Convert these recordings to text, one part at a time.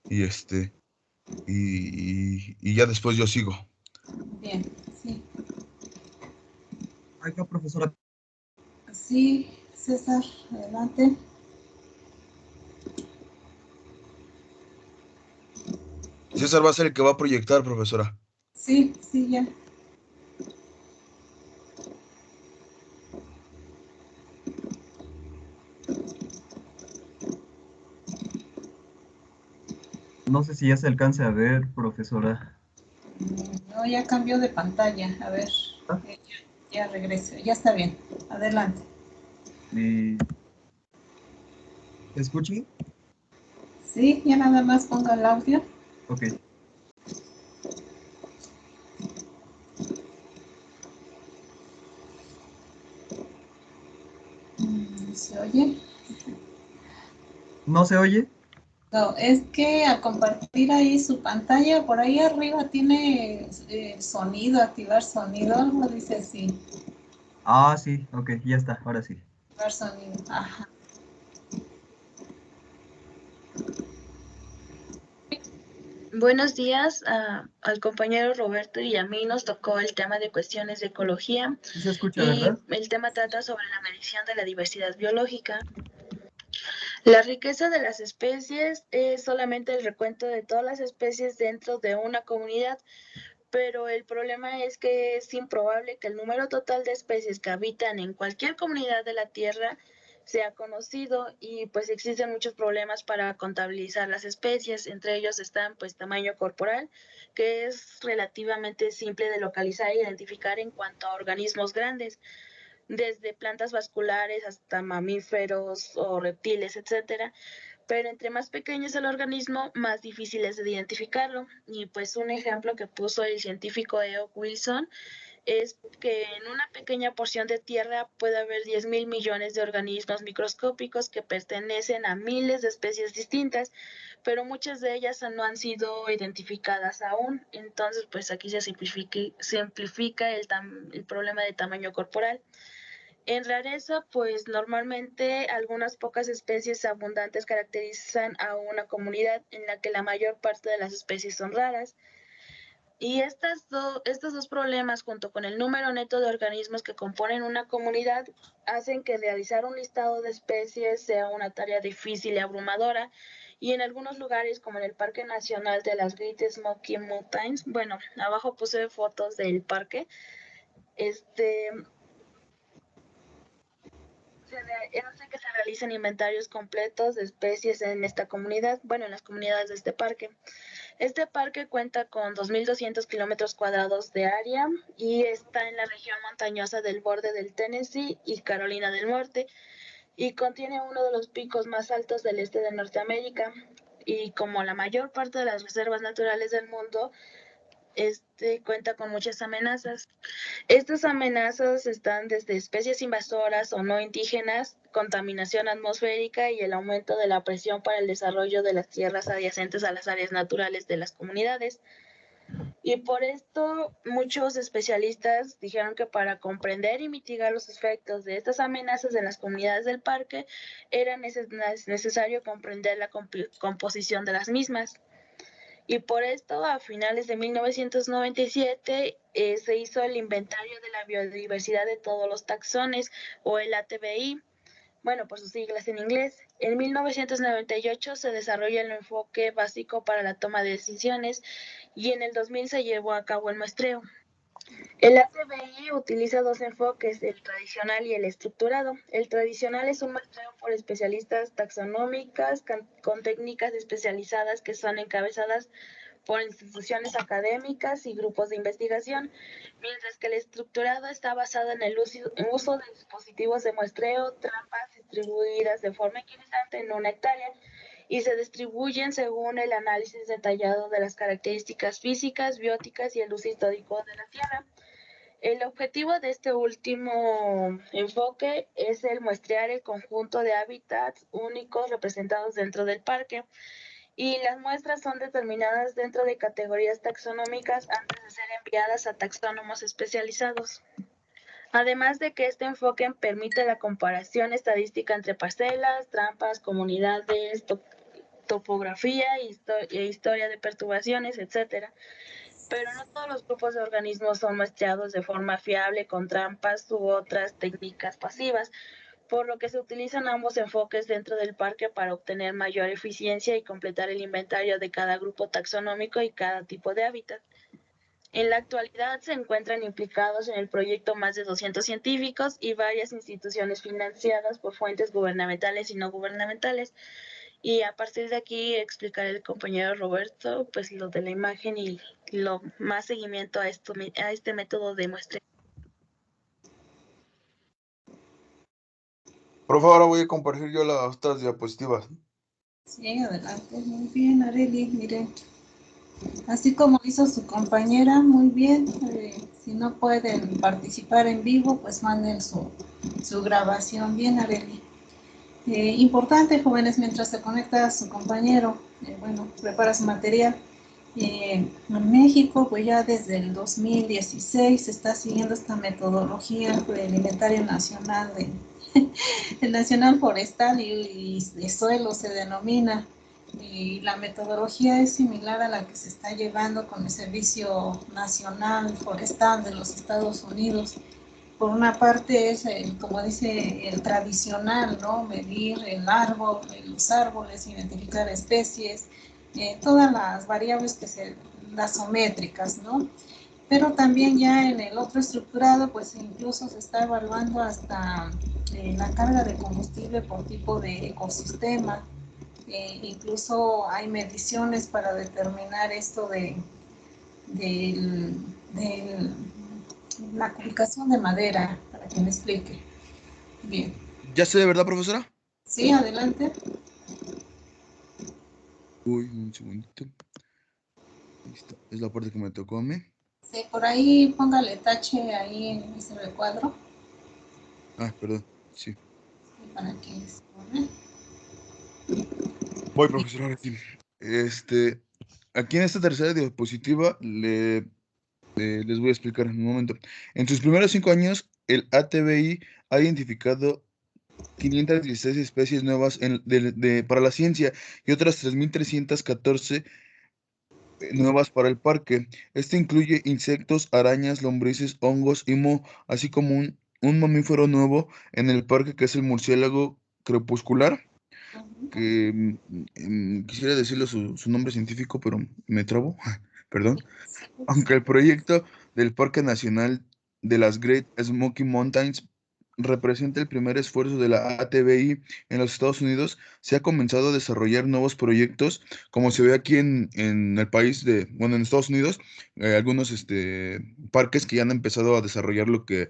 y y ya después yo sigo. Bien, sí. Acá, profesora. Sí, César, adelante. César va a ser el que va a proyectar, profesora. Sí, sí, ya. No sé si ya se alcance a ver, profesora. No, ya cambió de pantalla. A ver, ¿Ah? ya regreso. Ya está bien. Adelante. ¿Me escucha? Sí, ya nada más ponga el audio. Ok. ¿Se oye? ¿No se oye? No, es que al compartir ahí su pantalla, por ahí arriba tiene sonido, activar sonido, algo dice así. Ah, sí, ok, ya está, ahora sí. Activar sonido. Ajá. Buenos días, al compañero Roberto y a mí nos tocó el tema de cuestiones de ecología Sí se escucha, y ¿verdad? el tema trata sobre la medición de la diversidad biológica. La riqueza de las especies es solamente el recuento de todas las especies dentro de una comunidad, pero el problema es que es improbable que el número total de especies que habitan en cualquier comunidad de la Tierra sea conocido y pues existen muchos problemas para contabilizar las especies, entre ellos están pues tamaño corporal, que es relativamente simple de localizar e identificar en cuanto a organismos grandes, desde plantas vasculares hasta mamíferos o reptiles, etcétera. Pero entre más pequeño es el organismo, más difícil es de identificarlo. Y pues un ejemplo que puso el científico E.O. Wilson es que en una pequeña porción de tierra puede haber 10.000 millones de organismos microscópicos que pertenecen a miles de especies distintas, pero muchas de ellas no han sido identificadas aún. Entonces, pues aquí se simplifica el problema de tamaño corporal. En rareza, pues normalmente algunas pocas especies abundantes caracterizan a una comunidad en la que la mayor parte de las especies son raras. Y estos dos problemas, junto con el número neto de organismos que componen una comunidad, hacen que realizar un listado de especies sea una tarea difícil y abrumadora. Y en algunos lugares, como en el Parque Nacional de las Great Smoky Mountains, bueno, abajo puse fotos del parque, este, hace que se realicen inventarios completos de especies en esta comunidad, bueno, en las comunidades de este parque. Este parque cuenta con 2.200 kilómetros cuadrados de área y está en la región montañosa del borde del Tennessee y Carolina del Norte y contiene uno de los picos más altos del este de Norteamérica. Y como la mayor parte de las reservas naturales del mundo, cuenta con muchas amenazas. Estas amenazas están desde especies invasoras o no indígenas, contaminación atmosférica y el aumento de la presión para el desarrollo de las tierras adyacentes a las áreas naturales de las comunidades. Y por esto muchos especialistas dijeron que para comprender y mitigar los efectos de estas amenazas en las comunidades del parque era necesario comprender la composición de las mismas. Y por esto, a finales de 1997, se hizo el Inventario de la Biodiversidad de todos los taxones, o el ATBI, bueno, por sus siglas en inglés. En 1998 se desarrolla el enfoque básico para la toma de decisiones y en el 2000 se llevó a cabo el muestreo. El ATBI utiliza dos enfoques, el tradicional y el estructurado. El tradicional es un muestreo por especialistas taxonómicas con técnicas especializadas que son encabezadas por instituciones académicas y grupos de investigación, mientras que el estructurado está basado en el uso de dispositivos de muestreo, trampas distribuidas de forma equidistante en una hectárea y se distribuyen según el análisis detallado de las características físicas, bióticas y el uso histórico de la tierra. El objetivo de este último enfoque es el muestrear el conjunto de hábitats únicos representados dentro del parque, y las muestras son determinadas dentro de categorías taxonómicas antes de ser enviadas a taxónomos especializados. Además de que este enfoque permite la comparación estadística entre parcelas, trampas, comunidades, topografía e historia de perturbaciones, etc. Pero no todos los grupos de organismos son muestreados de forma fiable con trampas u otras técnicas pasivas, por lo que se utilizan ambos enfoques dentro del parque para obtener mayor eficiencia y completar el inventario de cada grupo taxonómico y cada tipo de hábitat. En la actualidad se encuentran implicados en el proyecto más de 200 científicos y varias instituciones financiadas por fuentes gubernamentales y no gubernamentales. Y a partir de aquí explicaré el compañero Roberto pues lo de la imagen y lo más seguimiento a este método de muestreo. Profe, ahora voy a compartir yo las otras diapositivas. Sí, adelante. Muy bien, Areli, mire. Así como hizo su compañera, muy bien. Si no pueden participar en vivo, pues manden su grabación. Bien, Areli. Importante, jóvenes, mientras se conecta su compañero, bueno, prepara su material. En México, pues ya desde el 2016 se está siguiendo esta metodología del Inventario Nacional, el Nacional Forestal y de suelo se denomina. Y la metodología es similar a la que se está llevando con el Servicio Nacional Forestal de los Estados Unidos. Por una parte es, como dice, el tradicional, ¿no? Medir el árbol, los árboles, identificar especies, todas las variables las sométricas, ¿no? Pero también ya en el otro estructurado, pues incluso se está evaluando hasta la carga de combustible por tipo de ecosistema. Incluso hay mediciones para determinar esto de la aplicación de madera, para que me explique. Bien. ¿Ya sé de verdad, profesora? Sí, adelante. Uy, un segundito. Esta es la parte que me tocó a mí. Sí, por ahí póngale tache ahí en ese recuadro. Ah, perdón, sí. Para que se pone. Voy, profesora, ahora sí. Aquí en esta tercera diapositiva les voy a explicar en un momento. En sus primeros 5 años, el ATBI ha identificado 516 especies nuevas para la ciencia y otras 3.314 nuevas para el parque. Este incluye insectos, arañas, lombrices, hongos y así como un mamífero nuevo en el parque que es el murciélago crepuscular, que quisiera decirle su nombre científico, pero me trabo, perdón. Aunque el proyecto del Parque Nacional de las Great Smoky Mountains representa el primer esfuerzo de la ATBI en los Estados Unidos, se ha comenzado a desarrollar nuevos proyectos, como se ve aquí en el país bueno, en Estados Unidos, algunos parques que ya han empezado a desarrollar lo que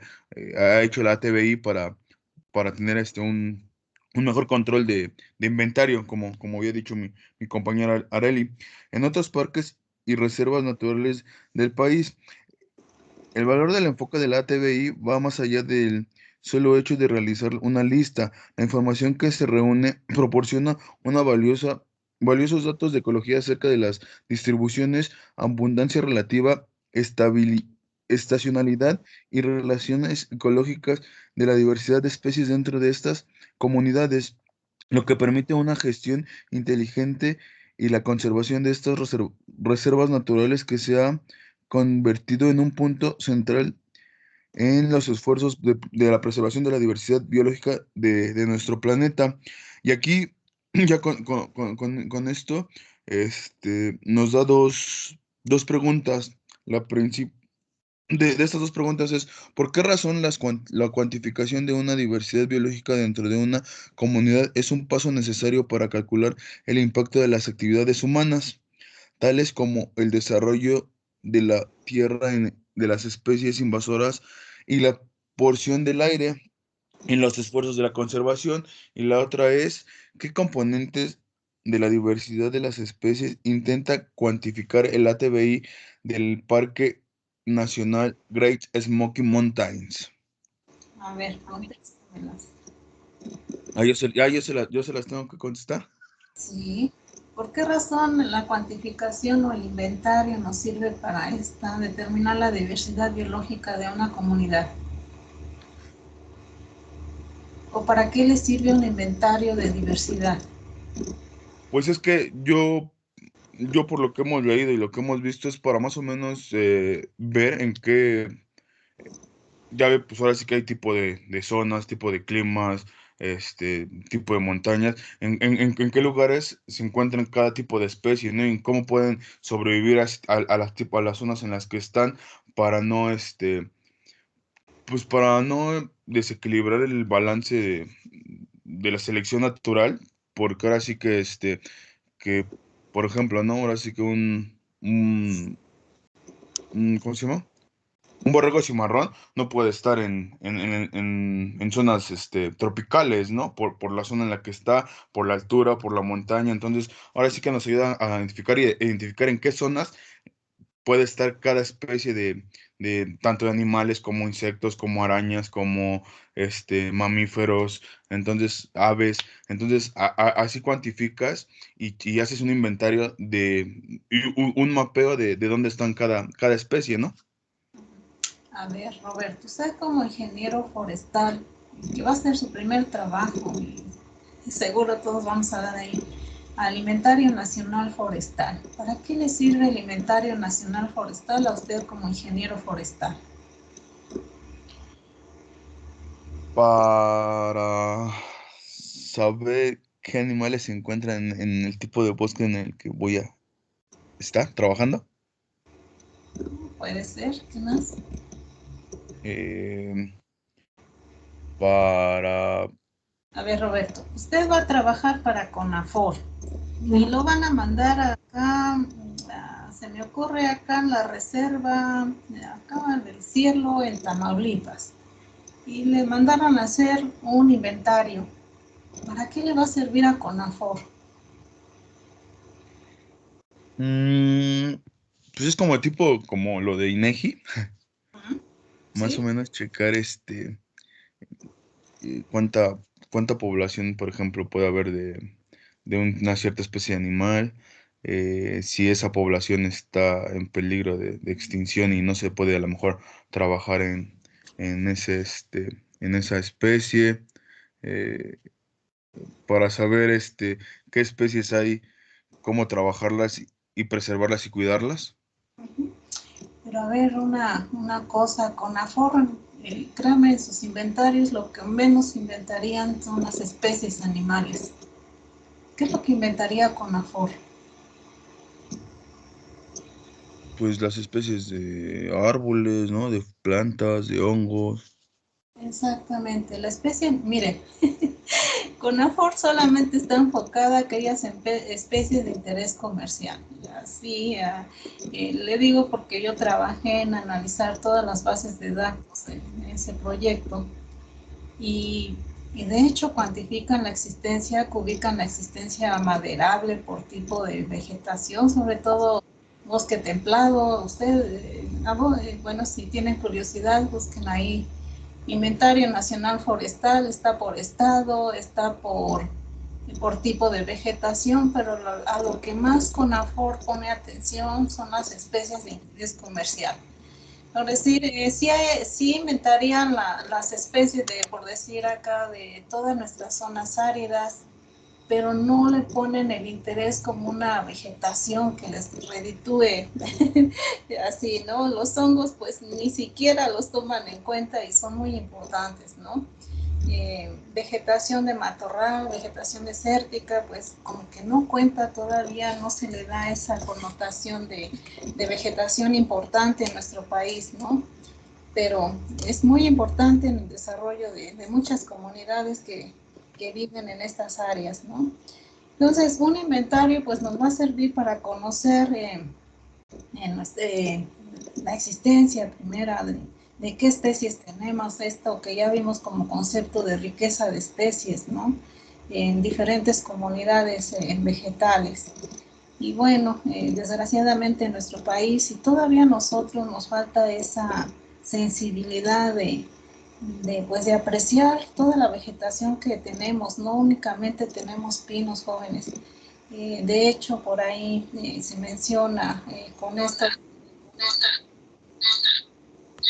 ha hecho la ATBI para tener un mejor control de inventario, como había dicho mi compañera Areli. En otros parques y reservas naturales del país, el valor del enfoque de la ATBI va más allá del solo hecho de realizar una lista. La información que se reúne proporciona valiosos datos de ecología acerca de las distribuciones, abundancia relativa, estacionalidad y relaciones ecológicas de la diversidad de especies dentro de estas comunidades, lo que permite una gestión inteligente y la conservación de estas reservas naturales que se ha convertido en un punto central en los esfuerzos de la preservación de la diversidad biológica de nuestro planeta. Y aquí, ya con esto, nos da dos preguntas. De estas dos preguntas es, ¿por qué razón la cuantificación de una diversidad biológica dentro de una comunidad es un paso necesario para calcular el impacto de las actividades humanas, tales como el desarrollo de la tierra de las especies invasoras y la porción del aire en los esfuerzos de la conservación? Y la otra es, ¿qué componentes de la diversidad de las especies intenta cuantificar el ATBI del Parque Nacional Great Smoky Mountains? A ver, contéstamelas. Yo se las tengo que contestar. Sí. ¿Por qué razón la cuantificación o el inventario nos sirve para determinar la diversidad biológica de una comunidad? ¿O para qué le sirve un inventario de diversidad? Pues es que yo por lo que hemos leído y lo que hemos visto es para más o menos ver en qué, ya ve, pues ahora sí que hay tipo de zonas, tipo de climas, tipo de montañas, en qué lugares se encuentran cada tipo de especie, ¿no? Y en cómo pueden sobrevivir a las zonas en las que están para no, pues para no desequilibrar el balance de la selección natural, porque ahora sí que, que, por ejemplo, ¿no? Ahora sí que ¿cómo se llama? Un borrego cimarrón no puede estar en zonas tropicales, ¿no? Por la zona en la que está, por la altura, por la montaña. Entonces, ahora sí que nos ayuda a identificar y identificar en qué zonas puede estar cada especie de tanto de animales como insectos, como arañas, como mamíferos, entonces aves. Entonces, así cuantificas y haces un inventario y un mapeo de dónde están cada especie, ¿no? A ver, Roberto, usted como ingeniero forestal, que va a ser su primer trabajo y seguro todos vamos a dar ahí, Alimentario Nacional Forestal. ¿Para qué le sirve el Inventario Nacional Forestal a usted como ingeniero forestal? Para saber qué animales se encuentran en el tipo de bosque en el que voy a estar trabajando. Puede ser, ¿qué más? Eh, para... A ver, Roberto, usted va a trabajar para CONAFOR y lo van a mandar acá, se me ocurre acá en la reserva, acá del cielo, en Tamaulipas. Y le mandaron a hacer un inventario. ¿Para qué le va a servir a CONAFOR? mm, pues es como tipo, como lo de INEGI, más o ¿Sí? menos checar cuánta, cuánta población, por ejemplo, puede haber de una cierta especie de animal, si esa población está en peligro de extinción y no se puede a lo mejor trabajar en esa especie, eh, para saber qué especies hay, cómo trabajarlas y preservarlas y cuidarlas. Pero a ver, una cosa, CONAFOR, créame, en sus inventarios lo que menos inventarían son las especies animales. ¿Qué es lo que inventaría CONAFOR? Pues las especies de árboles, ¿no? De plantas, de hongos. Exactamente, la especie, mire, CONAFOR solamente está enfocada a aquellas especies de interés comercial. Así le digo porque yo trabajé en analizar todas las bases de datos en ese proyecto y, y de hecho cuantifican la existencia, ubican la existencia maderable por tipo de vegetación, sobre todo bosque templado. Bueno, si tienen curiosidad, busquen ahí Inventario Nacional Forestal, está por estado, está por tipo de vegetación, pero a lo que más CONAFOR pone atención son las especies de interés comercial. Por decir, sí inventarían las especies de, por decir acá, de todas nuestras zonas áridas, pero no le ponen el interés como una vegetación que les reditúe así, ¿no? Los hongos pues ni siquiera los toman en cuenta y son muy importantes, ¿no? Vegetación de matorral, vegetación desértica, pues como que no cuenta todavía, no se le da esa connotación de vegetación importante en nuestro país, ¿no? Pero es muy importante en el desarrollo de muchas comunidades que viven en estas áreas, ¿no? Entonces, un inventario pues nos va a servir para conocer la existencia primera de qué especies tenemos, esto que ya vimos como concepto de riqueza de especies, ¿no? En diferentes comunidades vegetales. Y bueno, desgraciadamente en nuestro país y todavía a nosotros nos falta esa sensibilidad pues de apreciar toda la vegetación que tenemos, no únicamente tenemos pinos jóvenes. De hecho, por ahí se menciona con esto,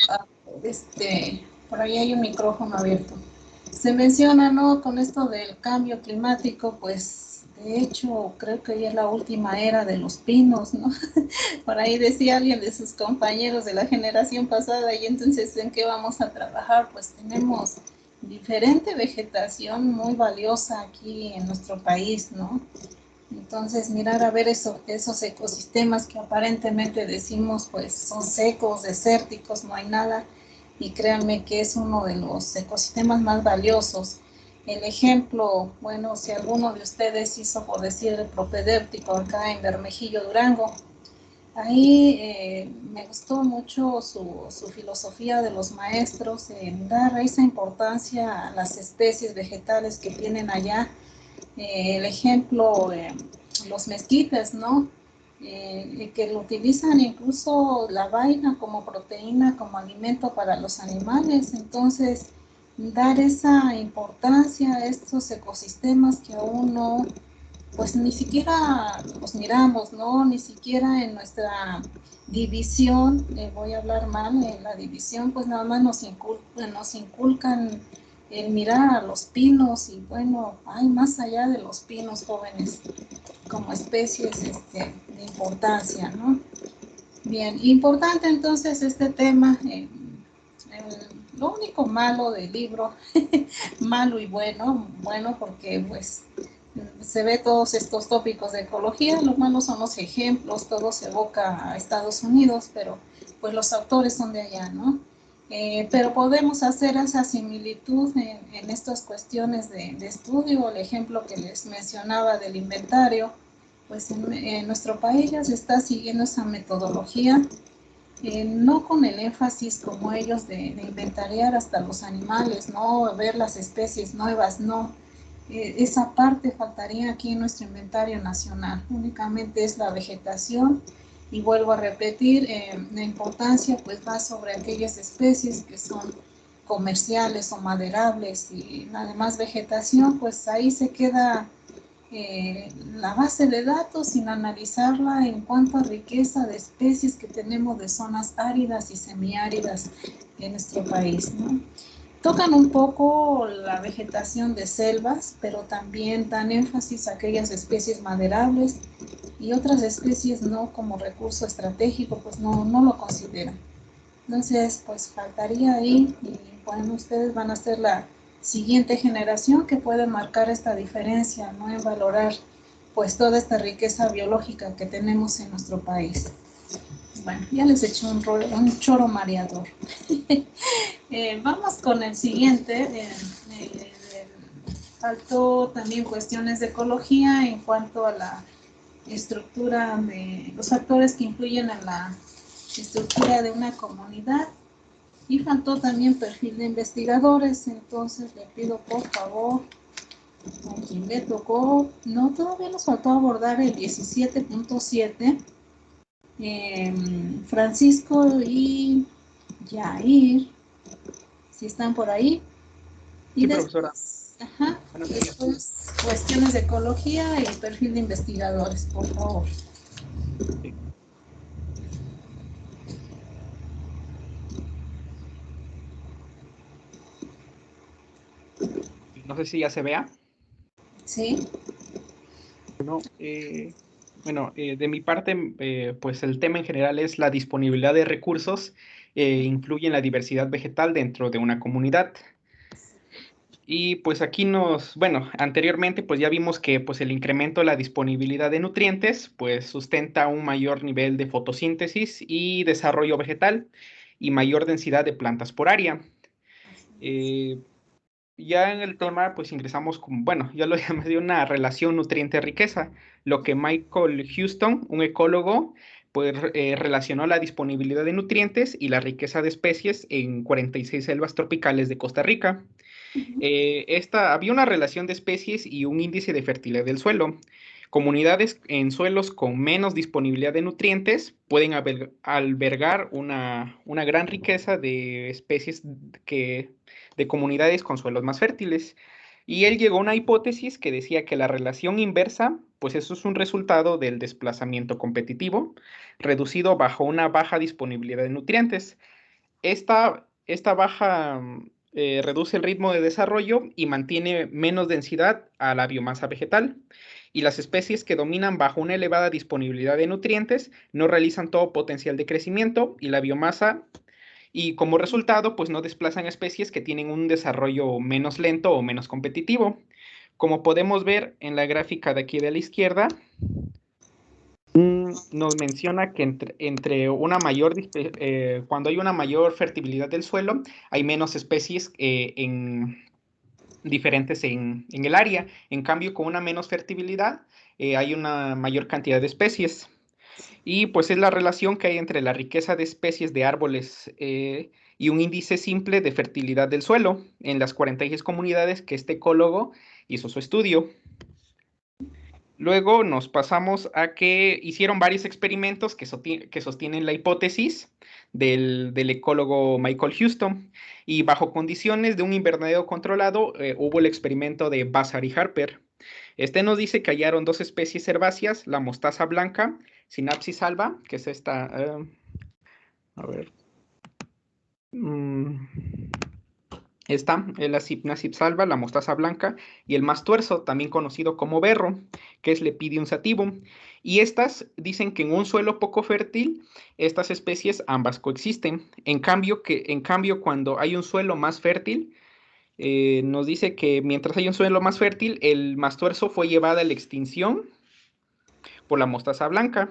ah, por ahí hay un micrófono abierto. Se menciona, ¿no? Con esto del cambio climático, pues de hecho, creo que ya es la última era de los pinos, ¿no? Por ahí decía alguien de sus compañeros de la generación pasada, y entonces, ¿en qué vamos a trabajar? Pues tenemos diferente vegetación muy valiosa aquí en nuestro país, ¿no? Entonces, mirar a ver esos ecosistemas que aparentemente decimos, pues, son secos, desérticos, no hay nada, y créanme que es uno de los ecosistemas más valiosos. El ejemplo, bueno, si alguno de ustedes hizo, por decir, el propedéutico acá en Bermejillo, Durango, ahí me gustó mucho su filosofía de los maestros en dar esa importancia a las especies vegetales que tienen allá. El ejemplo, los mezquites, ¿no? Que lo utilizan incluso la vaina como proteína, como alimento para los animales. Entonces, dar esa importancia a estos ecosistemas que aún no, pues ni siquiera los miramos, ¿no? Ni siquiera en nuestra división, voy a hablar mal, en la división, pues nada más nos inculcan el mirar a los pinos, y bueno, hay más allá de los pinos jóvenes como especies de importancia, ¿no? Bien, importante entonces este tema. Lo único malo del libro, malo y bueno, bueno porque pues se ve todos estos tópicos de ecología, lo malo son los ejemplos, todo se evoca a Estados Unidos, pero pues los autores son de allá, ¿no? Pero podemos hacer esa similitud en estas cuestiones de estudio. El ejemplo que les mencionaba del inventario, pues en nuestro país ya se está siguiendo esa metodología, no con el énfasis como ellos de inventariar hasta los animales, no ver las especies nuevas, no. Esa parte faltaría aquí en nuestro inventario nacional, únicamente es la vegetación, y vuelvo a repetir, la importancia pues va sobre aquellas especies que son comerciales o maderables, y la demás vegetación pues ahí se queda la base de datos sin analizarla en cuanto a riqueza de especies que tenemos de zonas áridas y semiáridas en nuestro país, ¿no? Tocan un poco la vegetación de selvas, pero también dan énfasis a aquellas especies maderables, y otras especies no como recurso estratégico, pues no lo consideran. Entonces, pues faltaría ahí, y bueno, ustedes van a ser la siguiente generación que puede marcar esta diferencia, ¿no? En valorar pues toda esta riqueza biológica que tenemos en nuestro país. Bueno, ya les eché un choro mareador. Vamos con el siguiente. Faltó también cuestiones de ecología en cuanto a la estructura de los factores que influyen en la estructura de una comunidad, y faltó también perfil de investigadores. Entonces le pido por favor a quien le tocó, no, todavía nos faltó abordar el 17.7, Francisco y Jair, si están por ahí. Y Sí, después, profesora. ajá, después cuestiones de ecología y perfil de investigadores, por favor. Sí. No sé si ya se vea. Sí. Bueno, de mi parte, pues el tema en general es la disponibilidad de recursos influye en la diversidad vegetal dentro de una comunidad. Y pues aquí bueno, anteriormente pues ya vimos que pues el incremento de la disponibilidad de nutrientes pues sustenta un mayor nivel de fotosíntesis y desarrollo vegetal y mayor densidad de plantas por área. Eh, ya en el tema, pues ingresamos con, bueno, ya lo llamé de una relación nutriente-riqueza, lo que Michael Houston, un ecólogo, pues relacionó la disponibilidad de nutrientes y la riqueza de especies en 46 selvas tropicales de Costa Rica. Había una relación de especies y un índice de fertilidad del suelo. Comunidades en suelos con menos disponibilidad de nutrientes pueden albergar una gran riqueza de especies de comunidades con suelos más fértiles. Y él llegó a una hipótesis que decía que la relación inversa, pues eso es un resultado del desplazamiento competitivo, reducido bajo una baja disponibilidad de nutrientes. Esta baja reduce el ritmo de desarrollo y mantiene menos densidad a la biomasa vegetal. y las especies que dominan bajo una elevada disponibilidad de nutrientes no realizan todo potencial de crecimiento y la biomasa, y como resultado, pues no desplazan especies que tienen un desarrollo menos lento o menos competitivo. Como podemos ver en la gráfica de aquí de la izquierda, nos menciona que cuando hay una mayor fertilidad del suelo, hay menos especies diferentes en el área. En cambio, con una menos fertilidad, hay una mayor cantidad de especies. Y pues es la relación que hay entre la riqueza de especies de árboles y un índice simple de fertilidad del suelo en las 46 comunidades que este ecólogo hizo su estudio. Luego nos pasamos a que hicieron varios experimentos que sostienen la hipótesis del ecólogo Michael Houston, y bajo condiciones de un invernadero controlado hubo el experimento de Bazar y Harper. Este nos dice que hallaron dos especies herbáceas, la mostaza blanca, Synapsis alba, que es esta, a ver, esta es la Synapsis alba, la mostaza blanca, y el mastuerzo, también conocido como berro, que es Lepidium sativum. Y estas dicen que en un suelo poco fértil, estas especies ambas coexisten. En cambio, cuando hay un suelo más fértil, nos dice que mientras hay un suelo más fértil, el mastuerzo fue llevado a la extinción por la mostaza blanca.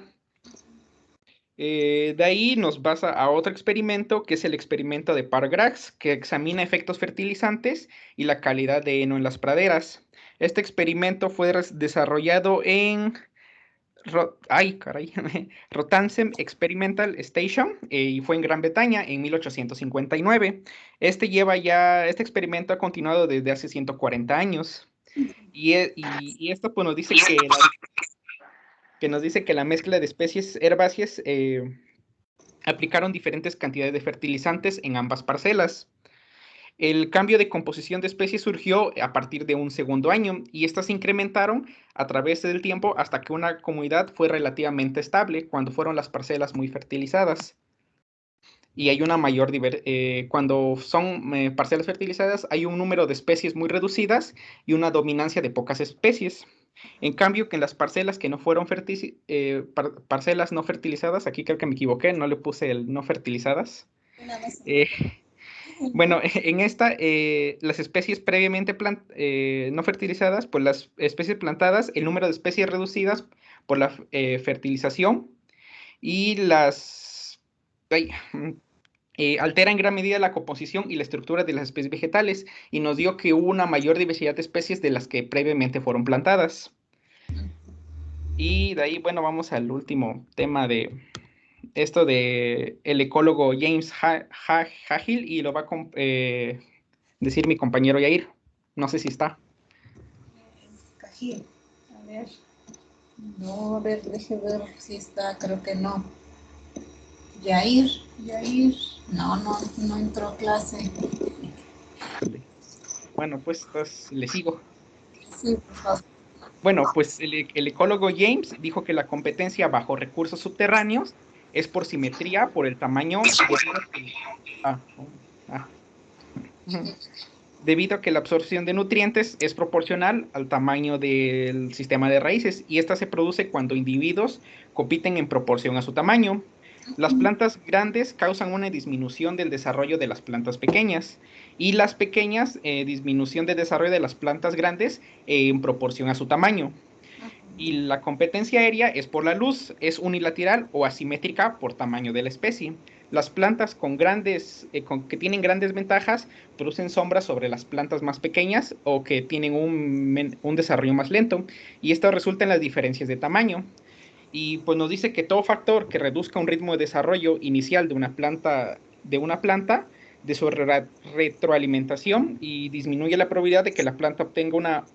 De ahí nos basa a otro experimento, que es el experimento de Pargrax, que examina efectos fertilizantes y la calidad de heno en las praderas. Este experimento fue desarrollado en Rotansem Experimental Station y fue en Gran Bretaña en 1859. Este experimento ha continuado desde hace 140 años. Y esto pues nos dice que la mezcla de especies herbáceas aplicaron diferentes cantidades de fertilizantes en ambas parcelas. El cambio de composición de especies surgió a partir de un segundo año, y estas se incrementaron a través del tiempo hasta que una comunidad fue relativamente estable cuando fueron las parcelas muy fertilizadas. Y hay una mayor cuando son parcelas fertilizadas, hay un número de especies muy reducidas y una dominancia de pocas especies. En cambio, que en las parcelas que no fueron parcelas no fertilizadas, aquí creo que me equivoqué, no le puse el no fertilizadas. Bueno, en esta, las especies previamente no fertilizadas, pues las especies plantadas, el número de especies reducidas por la fertilización, y altera en gran medida la composición y la estructura de las especies vegetales, y nos dio que hubo una mayor diversidad de especies de las que previamente fueron plantadas. Y de ahí, bueno, vamos al último tema de esto de el ecólogo James Hahill, y lo va a decir mi compañero Yair. No sé si está. Cajín, a ver. No, a ver, deje ver si está, creo que no. Yair, no entró a clase. Bueno, pues le sigo. Sí, por favor. Bueno, pues el ecólogo James dijo que la competencia bajo recursos subterráneos es por simetría, por el tamaño, debido a que la absorción de nutrientes es proporcional al tamaño del sistema de raíces, y esta se produce cuando individuos compiten en proporción a su tamaño. Las plantas grandes causan una disminución del desarrollo de las plantas pequeñas, y las pequeñas disminución del desarrollo de las plantas grandes en proporción a su tamaño. Y la competencia aérea es por la luz, es unilateral o asimétrica por tamaño de la especie. Las plantas que tienen grandes ventajas producen sombras sobre las plantas más pequeñas o que tienen un desarrollo más lento, y esto resulta en las diferencias de tamaño. Y pues nos dice que todo factor que reduzca un ritmo de desarrollo inicial de una planta, de su retroalimentación, y disminuye la probabilidad de que la planta obtenga una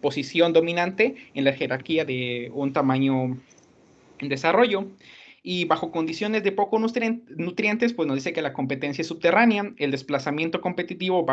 posición dominante en la jerarquía de un tamaño en desarrollo. Y bajo condiciones de pocos nutrientes, pues nos dice que la competencia es subterránea, el desplazamiento competitivo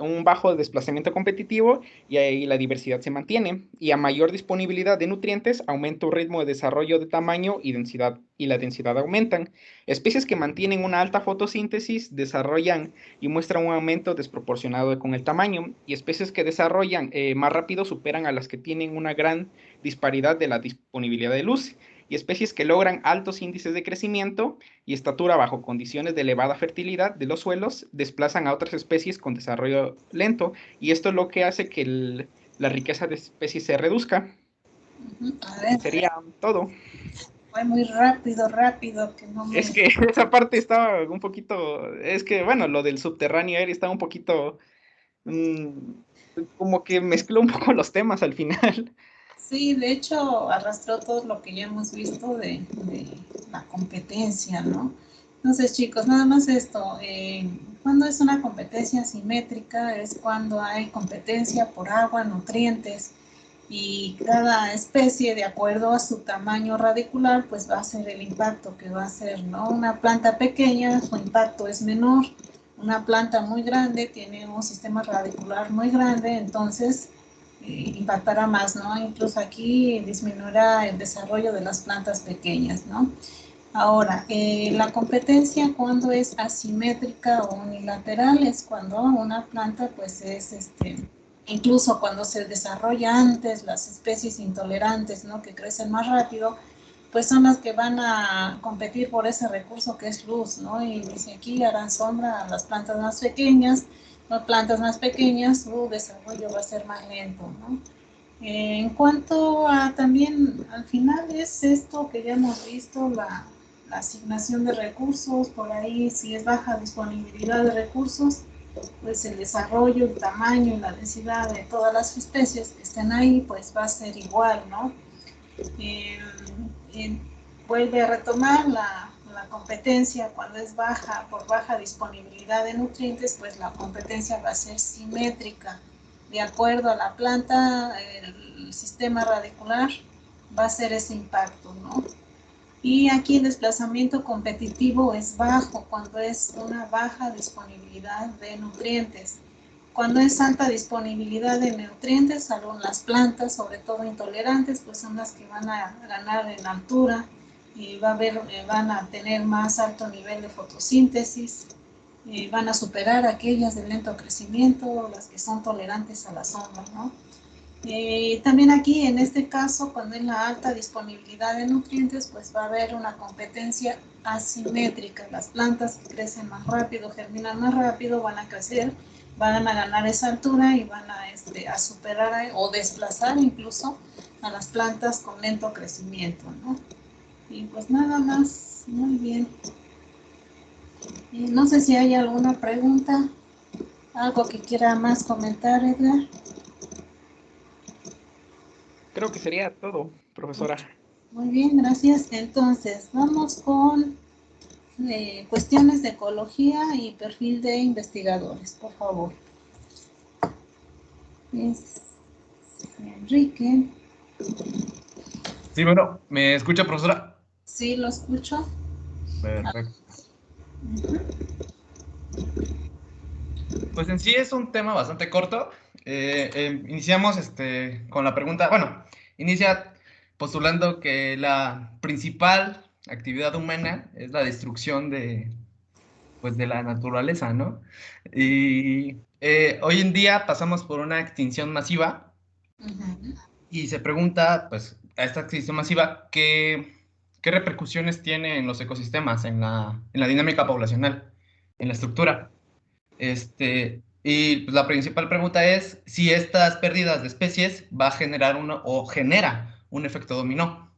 un bajo desplazamiento competitivo y ahí la diversidad se mantiene. Y a mayor disponibilidad de nutrientes, aumenta el ritmo de desarrollo de tamaño y densidad, y la densidad aumentan. Especies que mantienen una alta fotosíntesis desarrollan y muestran un aumento desproporcionado con el tamaño, y especies que desarrollan más rápido superan a las que tienen una gran disparidad de la disponibilidad de luz. Y especies que logran altos índices de crecimiento y estatura bajo condiciones de elevada fertilidad de los suelos desplazan a otras especies con desarrollo lento, y esto es lo que hace que la riqueza de especies se reduzca. A ver, Sería todo. fue muy rápido, que no me... Es que esa parte estaba un poquito, es que bueno, lo del subterráneo aéreo estaba un poquito, como que mezcló un poco los temas al final. Sí, de hecho arrastró todo lo que ya hemos visto de la competencia, ¿no? Entonces, chicos, nada más esto. Cuando es una competencia asimétrica es cuando hay competencia por agua, nutrientes, y cada especie, de acuerdo a su tamaño radicular, pues va a ser el impacto que va a hacer, ¿no? Una planta pequeña, su impacto es menor. Una planta muy grande tiene un sistema radicular muy grande, entonces impactará más, ¿no? Incluso aquí disminuirá el desarrollo de las plantas pequeñas, ¿no? Ahora, la competencia cuando es asimétrica o unilateral es cuando una planta pues es, incluso cuando se desarrolla antes las especies intolerantes, ¿no? Que crecen más rápido, pues son las que van a competir por ese recurso que es luz, ¿no? Y dice aquí harán sombra a las plantas más pequeñas, las plantas más pequeñas, su desarrollo va a ser más lento, ¿no? En cuanto a también, al final es esto que ya hemos visto, la asignación de recursos, por ahí si es baja disponibilidad de recursos, pues el desarrollo, el tamaño y la densidad de todas las especies que estén ahí, pues va a ser igual, ¿no? Vuelve a retomar la competencia cuando es baja, por baja disponibilidad de nutrientes, pues la competencia va a ser simétrica. De acuerdo a la planta, el sistema radicular va a ser ese impacto, ¿no? Y aquí el desplazamiento competitivo es bajo cuando es una baja disponibilidad de nutrientes. Cuando es alta disponibilidad de nutrientes, algunas plantas, sobre todo intolerantes, pues son las que van a ganar en altura y van a tener más alto nivel de fotosíntesis, van a superar aquellas de lento crecimiento, las que son tolerantes a la sombra, ¿no? También aquí, en este caso, cuando es la alta disponibilidad de nutrientes, pues va a haber una competencia asimétrica. Las plantas que crecen más rápido, germinan más rápido, van a crecer, van a ganar esa altura y van a superar o desplazar incluso a las plantas con lento crecimiento, ¿no? Y pues nada más, muy bien. No sé si hay alguna pregunta, algo que quiera más comentar, Edgar. Creo que sería todo, profesora. Muy bien, gracias. Entonces, vamos con cuestiones de ecología y perfil de investigadores, por favor. Es Enrique. Sí, bueno, ¿me escucha, profesora? Sí, lo escucho. Perfecto. Pues en sí es un tema bastante corto. Iniciamos con la pregunta, bueno, inicia postulando que la principal actividad humana es la destrucción pues, de la naturaleza, ¿no? Y hoy en día pasamos por una extinción masiva y se pregunta, pues, a esta extinción masiva, ¿qué repercusiones tiene en los ecosistemas, en la dinámica poblacional, en la estructura? Y pues, la principal pregunta es si estas pérdidas de especies va a generar o genera un efecto dominó.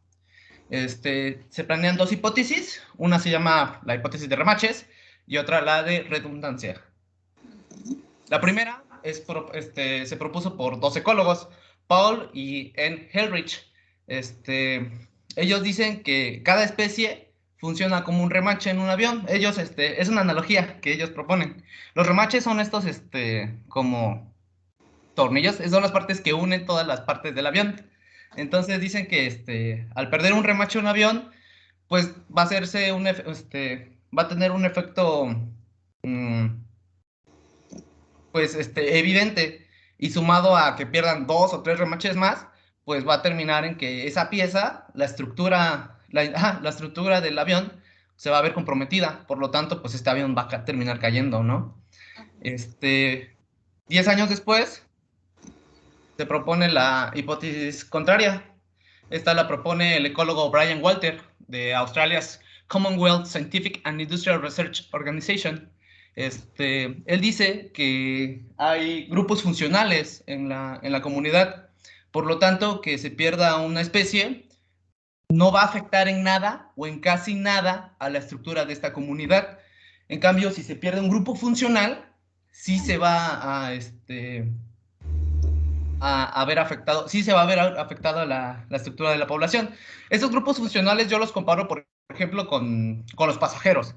Se planean dos hipótesis, una se llama la hipótesis de remaches y otra la de redundancia. La primera se propuso por dos ecólogos, Paul y N. Helrich. Ellos dicen que cada especie funciona como un remache en un avión. Es una analogía que ellos proponen. Los remaches son estos, como tornillos, son las partes que unen todas las partes del avión. Entonces dicen que, al perder un remache en un avión, pues va a hacerse va a tener un efecto, pues evidente, y sumado a que pierdan 2 o 3 remaches más, pues va a terminar en que esa pieza, la estructura del avión se va a ver comprometida, por lo tanto, pues este avión va a terminar cayendo, ¿no? 10 años después, se propone la hipótesis contraria. Esta la propone el ecólogo Brian Walter, de Australia's Commonwealth Scientific and Industrial Research Organization. Él dice que hay grupos funcionales en la comunidad, por lo tanto, que se pierda una especie no va a afectar en nada o en casi nada a la estructura de esta comunidad. En cambio, si se pierde un grupo funcional, sí se va a ver afectado, sí se va a ver afectada la estructura de la población. Estos grupos funcionales yo los comparo, por ejemplo, con los pasajeros.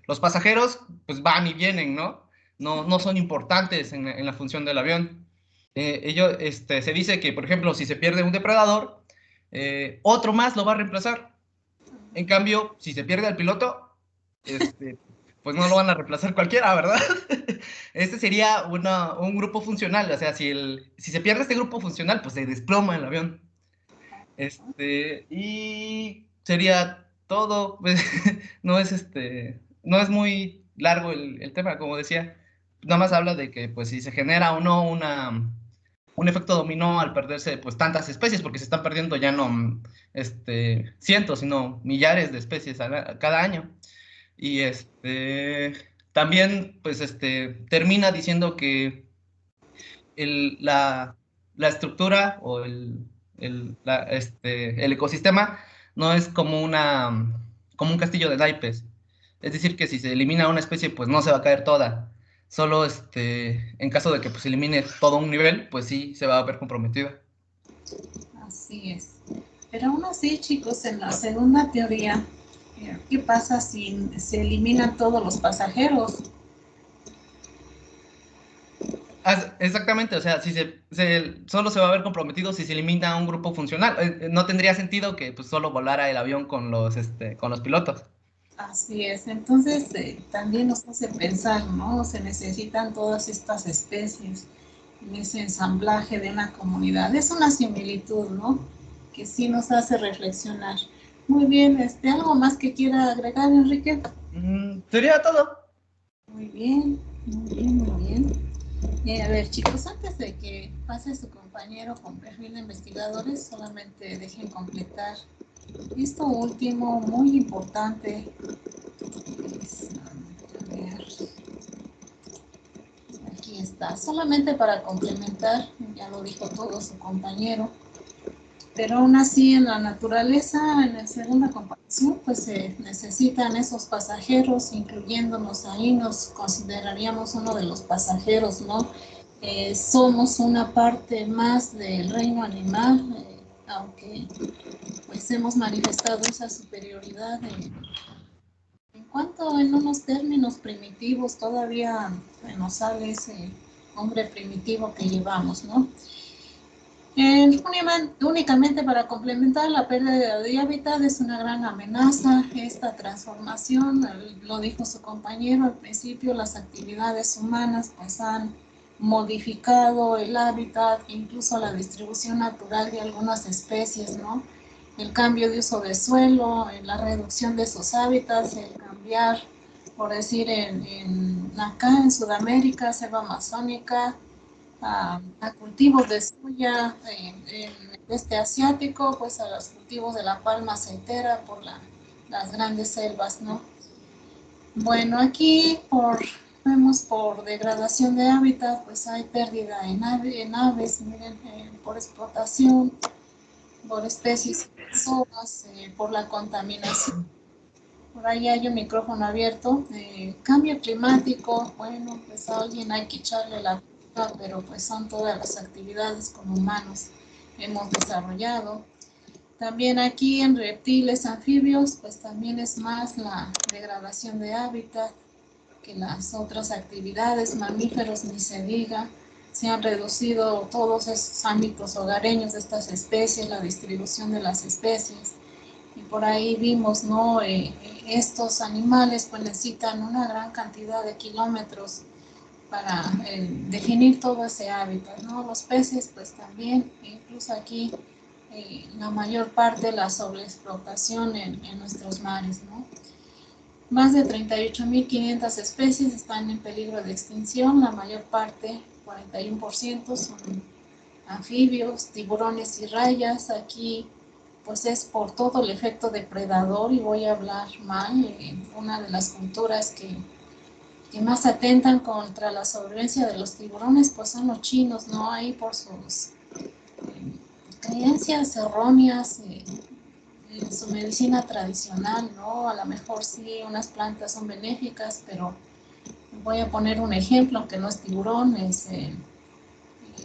Los pasajeros pues van y vienen, ¿no? No son importantes en la función del avión. Se dice que, por ejemplo, si se pierde un depredador, otro más lo va a reemplazar. En cambio, si se pierde al piloto, pues no lo van a reemplazar cualquiera, ¿verdad? Este sería un grupo funcional, o sea, si se pierde este grupo funcional, pues se desploma el avión. Y sería todo, pues, no es muy largo el tema, como decía, nada más habla de que, pues, si se genera o no un efecto dominó al perderse, pues, tantas especies, porque se están perdiendo ya no, cientos, sino millares de especies cada año. Y también, pues, termina diciendo que la estructura o el ecosistema no es como como un castillo de naipes. Es decir, que si se elimina una especie, pues no se va a caer toda. Solo en caso de que pues, se elimine todo un nivel, pues sí se va a ver comprometido. Así es. Pero aún así, chicos, en la segunda teoría, ¿qué pasa si se eliminan todos los pasajeros? Exactamente, o sea, si solo se va a ver comprometido si se elimina un grupo funcional. No tendría sentido que pues, solo volara el avión con los pilotos. Así es, entonces también nos hace pensar, ¿no? Se necesitan todas estas especies en ese ensamblaje de una comunidad. Es una similitud, ¿no? Que sí nos hace reflexionar. Muy bien, ¿algo más que quiera agregar, Enrique? Sería todo. Muy bien, muy bien, muy bien. A ver, chicos, antes de que pase su compañero con perfil de investigadores, solamente dejen completar esto último, muy importante. A ver, aquí está, solamente para complementar, ya lo dijo todo su compañero, pero aún así en la naturaleza, en la segunda comparación, pues se necesitan esos pasajeros, incluyéndonos ahí, nos consideraríamos uno de los pasajeros, ¿no? Somos una parte más del reino animal, aunque pues hemos manifestado esa superioridad en cuanto en unos términos primitivos todavía nos sale ese hombre primitivo que llevamos, ¿no? Únicamente para complementar, la pérdida de hábitat es una gran amenaza. Esta transformación, lo dijo su compañero al principio, las actividades humanas pues han modificado el hábitat, incluso la distribución natural de algunas especies, ¿no? El cambio de uso de suelo, la reducción de sus hábitats, el cambiar, por decir, acá en Sudamérica, selva amazónica, a cultivos de soya en el este asiático, pues a los cultivos de la palma aceitera por las grandes selvas, ¿no? Bueno, aquí vemos por degradación de hábitat, pues hay pérdida en aves, miren, por explotación, por especies zonas, por la contaminación. Por ahí hay un micrófono abierto. Cambio climático, bueno, pues a alguien hay que echarle la culpa, pero pues son todas las actividades como humanos hemos desarrollado. También aquí en reptiles, anfibios, pues también es más la degradación de hábitat que las otras actividades, mamíferos ni se diga. Se han reducido todos esos ámbitos hogareños de estas especies, la distribución de las especies. Y por ahí vimos, ¿no? Estos animales pues necesitan una gran cantidad de kilómetros para definir todo ese hábitat, ¿no? Los peces, pues también, incluso aquí, la mayor parte de la sobreexplotación en nuestros mares, ¿no? Más de 38.500 especies están en peligro de extinción, la mayor parte, 41%, son anfibios, tiburones y rayas. Aquí pues es por todo el efecto depredador, y voy a hablar mal, una de las culturas que más atentan contra la sobrevivencia de los tiburones pues son los chinos, ¿no? Ahí por sus creencias erróneas en su medicina tradicional, ¿no? A lo mejor sí unas plantas son benéficas, pero voy a poner un ejemplo, aunque no es tiburón, es el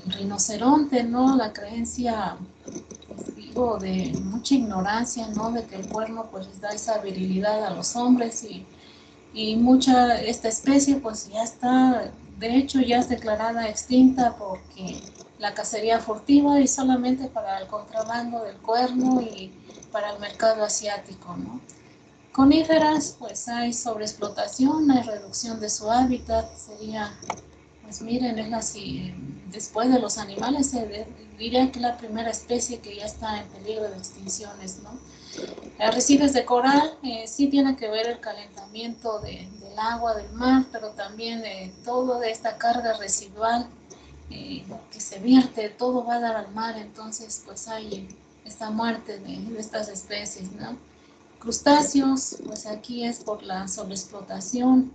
rinoceronte, ¿no? La creencia, pues, digo, de mucha ignorancia, ¿no? De que el cuerno pues les da esa virilidad a los hombres, y mucha, esta especie pues ya está, de hecho ya es declarada extinta porque la cacería furtiva y solamente para el contrabando del cuerno y para el mercado asiático, ¿no? Coníferas, pues hay sobreexplotación, hay reducción de su hábitat, sería, pues miren, es así, después de los animales, diría que la primera especie que ya está en peligro de extinciones, ¿no? Arrecifes de coral, sí tiene que ver el calentamiento del agua, del mar, pero también toda esta carga residual que se vierte, todo va a dar al mar, entonces pues hay esta muerte de estas especies, ¿no? Crustáceos, pues aquí es por la sobreexplotación,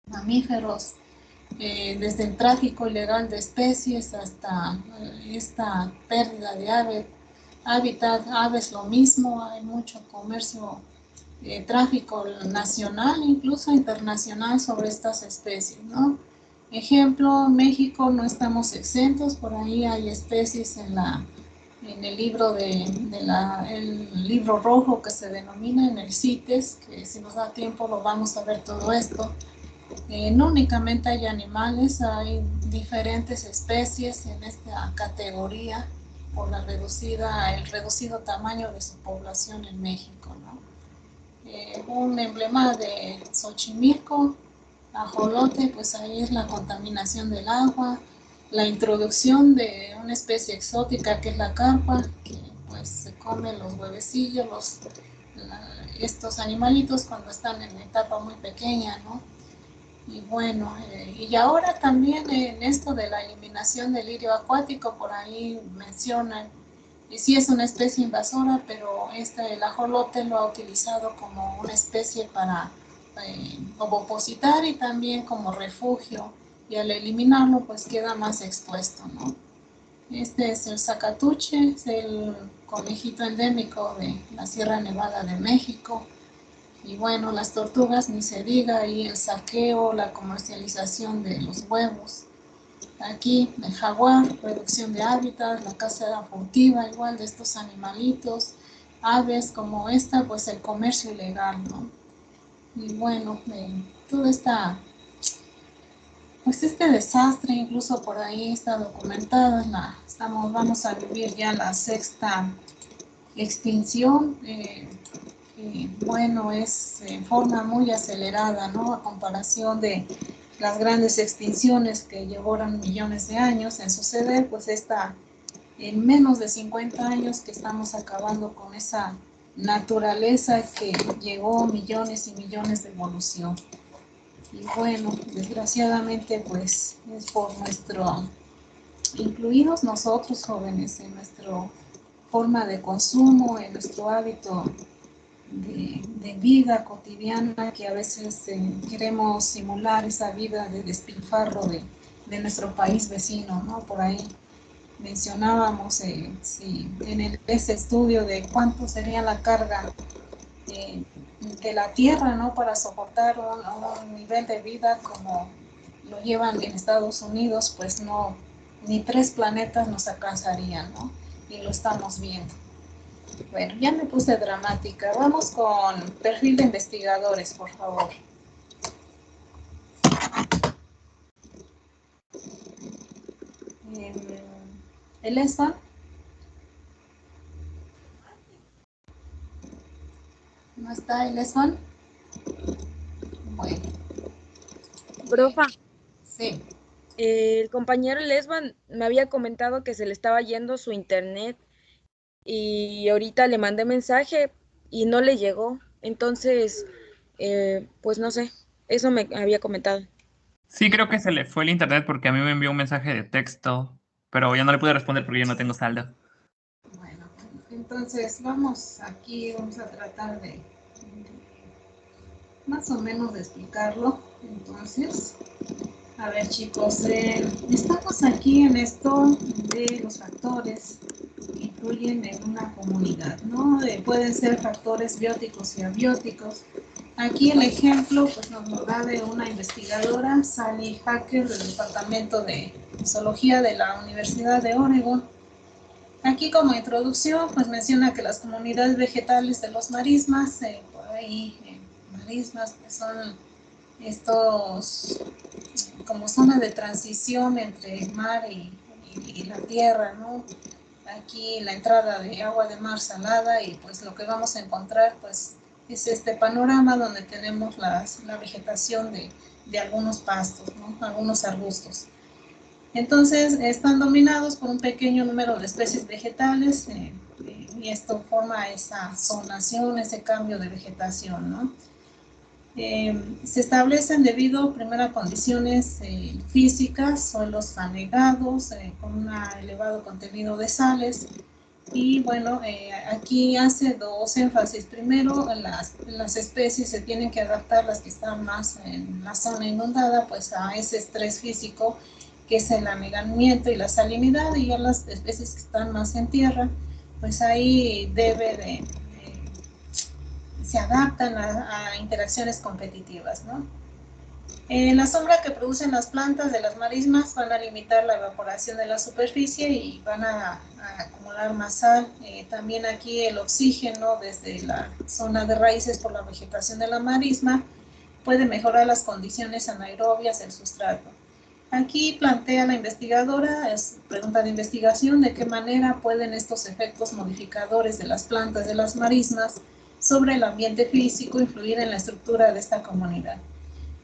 mamíferos, desde el tráfico ilegal de especies hasta esta pérdida de hábitat, aves lo mismo, hay mucho comercio, tráfico nacional, incluso internacional sobre estas especies, ¿no? Ejemplo, México no estamos exentos, por ahí hay especies en el libro el libro rojo que se denomina en el CITES, que si nos da tiempo lo vamos a ver todo esto. No únicamente hay animales, hay diferentes especies en esta categoría por el reducido tamaño de su población en México, ¿no? Un emblema de Xochimilco, ajolote, pues ahí es la contaminación del agua, la introducción de una especie exótica que es la carpa, que pues se comen los huevecillos, estos animalitos cuando están en etapa muy pequeña, ¿no? Y bueno, y ahora también en esto de la eliminación del lirio acuático, por ahí mencionan, y sí es una especie invasora, pero el ajolote lo ha utilizado como una especie para ovopositar y también como refugio, y al eliminarlo pues queda más expuesto, ¿no? Este es el zacatuche, es el conejito endémico de la Sierra Nevada de México. Y bueno, las tortugas ni se diga, y el saqueo, la comercialización de los huevos. Aquí el jaguar, reducción de hábitat, la caza furtiva igual de estos animalitos, aves como esta, pues el comercio ilegal, ¿no? Y bueno, todo pues este desastre, incluso por ahí está documentado, vamos a vivir ya la sexta extinción. Bueno, es en forma muy acelerada, ¿no? A comparación de las grandes extinciones que llevaron millones de años en suceder, pues en menos de 50 años que estamos acabando con esa naturaleza que llevó millones y millones de evolución. Y bueno, desgraciadamente, pues es por incluidos nosotros jóvenes, en nuestra forma de consumo, en nuestro hábito de vida cotidiana, que a veces queremos simular esa vida de despilfarro de nuestro país vecino, ¿no? Por ahí mencionábamos en ese estudio de cuánto sería la carga de la tierra, ¿no? Para soportar un nivel de vida como lo llevan en Estados Unidos, pues no, ni 3 planetas nos alcanzarían, ¿no? Y lo estamos viendo. Bueno, ya me puse dramática. Vamos con perfil de investigadores, por favor. ¿El ESFAN? ¿No está el ESFAN? Bueno. Profa, Sí. El compañero Lesban me había comentado que se le estaba yendo su internet y ahorita le mandé mensaje y no le llegó. Entonces, pues no sé, eso me había comentado. Sí, creo que se le fue el internet porque a mí me envió un mensaje de texto, pero ya no le pude responder porque yo no tengo saldo. Bueno, entonces vamos a tratar de más o menos de explicarlo. Entonces, a ver chicos, estamos aquí en esto de los factores que influyen en una comunidad, ¿no? Pueden ser factores bióticos y abióticos. Aquí el ejemplo pues, nos lo da de una investigadora, Sally Hacker, del Departamento de Zoología de la Universidad de Oregon. Aquí como introducción, pues menciona que las comunidades vegetales de los marismas, por ahí, marismas, pues son estos como zona de transición entre el mar y la tierra, ¿no? Aquí la entrada de agua de mar salada y pues lo que vamos a encontrar pues es este panorama donde tenemos la vegetación de algunos pastos, ¿no? Algunos arbustos. Entonces están dominados por un pequeño número de especies vegetales y esto forma esa zonación, ese cambio de vegetación, ¿no? Se establecen debido primero a condiciones físicas, suelos anegados, con un elevado contenido de sales. Y bueno, aquí hace dos énfasis. Primero, las especies se tienen que adaptar, las que están más en la zona inundada, pues a ese estrés físico que es el anegamiento y la salinidad, y ya las especies que están más en tierra, pues ahí se adaptan a interacciones competitivas, ¿no? La sombra que producen las plantas de las marismas van a limitar la evaporación de la superficie y van a acumular más sal. También aquí el oxígeno desde la zona de raíces por la vegetación de la marisma puede mejorar las condiciones anaerobias del sustrato. Aquí plantea la investigadora, es pregunta de investigación, de qué manera pueden estos efectos modificadores de las plantas de las marismas sobre el ambiente físico influir en la estructura de esta comunidad.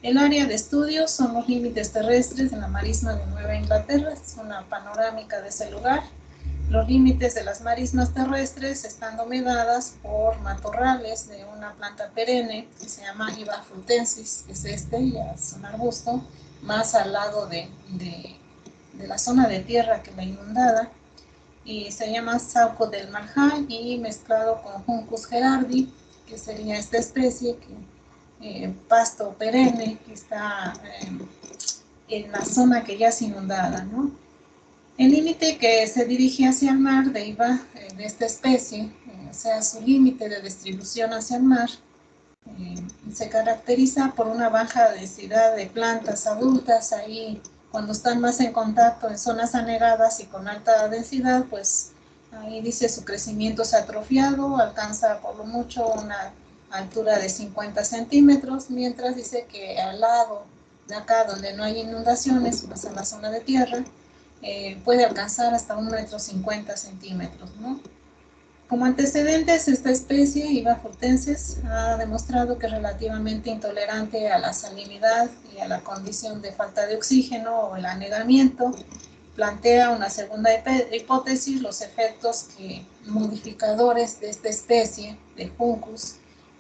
El área de estudio son los límites terrestres de la marisma de Nueva Inglaterra, es una panorámica de ese lugar. Los límites de las marismas terrestres están dominadas por matorrales de una planta perenne que se llama Iba frutensis, que es ya es un arbusto, más al lado de la zona de tierra que la inundada, y se llama Sauco del Marjal y mezclado con Juncus gerardi, que sería esta especie que pasto perenne que está en la zona que ya es inundada, ¿no? El límite que se dirige hacia el mar de esta especie, o sea, su límite de distribución hacia el mar, se caracteriza por una baja densidad de plantas adultas. Ahí, cuando están más en contacto en zonas anegadas y con alta densidad, pues ahí dice su crecimiento es atrofiado, alcanza por lo mucho una altura de 50 centímetros, mientras dice que al lado de acá, donde no hay inundaciones, más en la zona de tierra, puede alcanzar hasta 1,50 m, ¿no? Como antecedentes, esta especie, Iba frutensis, ha demostrado que es relativamente intolerante a la salinidad y a la condición de falta de oxígeno o el anegamiento. Plantea una segunda hipótesis, los efectos modificadores de esta especie de Juncus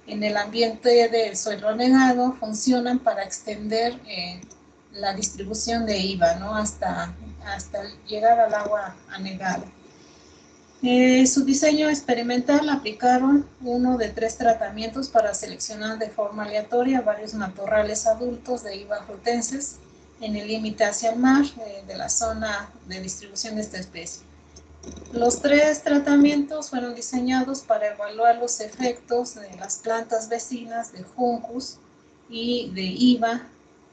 en el ambiente del suelo anegado funcionan para extender la distribución de IVA, ¿no? hasta llegar al agua anegada. Su diseño experimental aplicaron uno de 3 tratamientos para seleccionar de forma aleatoria varios matorrales adultos de Iba frutensis en el límite hacia el mar de la zona de distribución de esta especie. Los 3 tratamientos fueron diseñados para evaluar los efectos de las plantas vecinas de Juncus y de Iba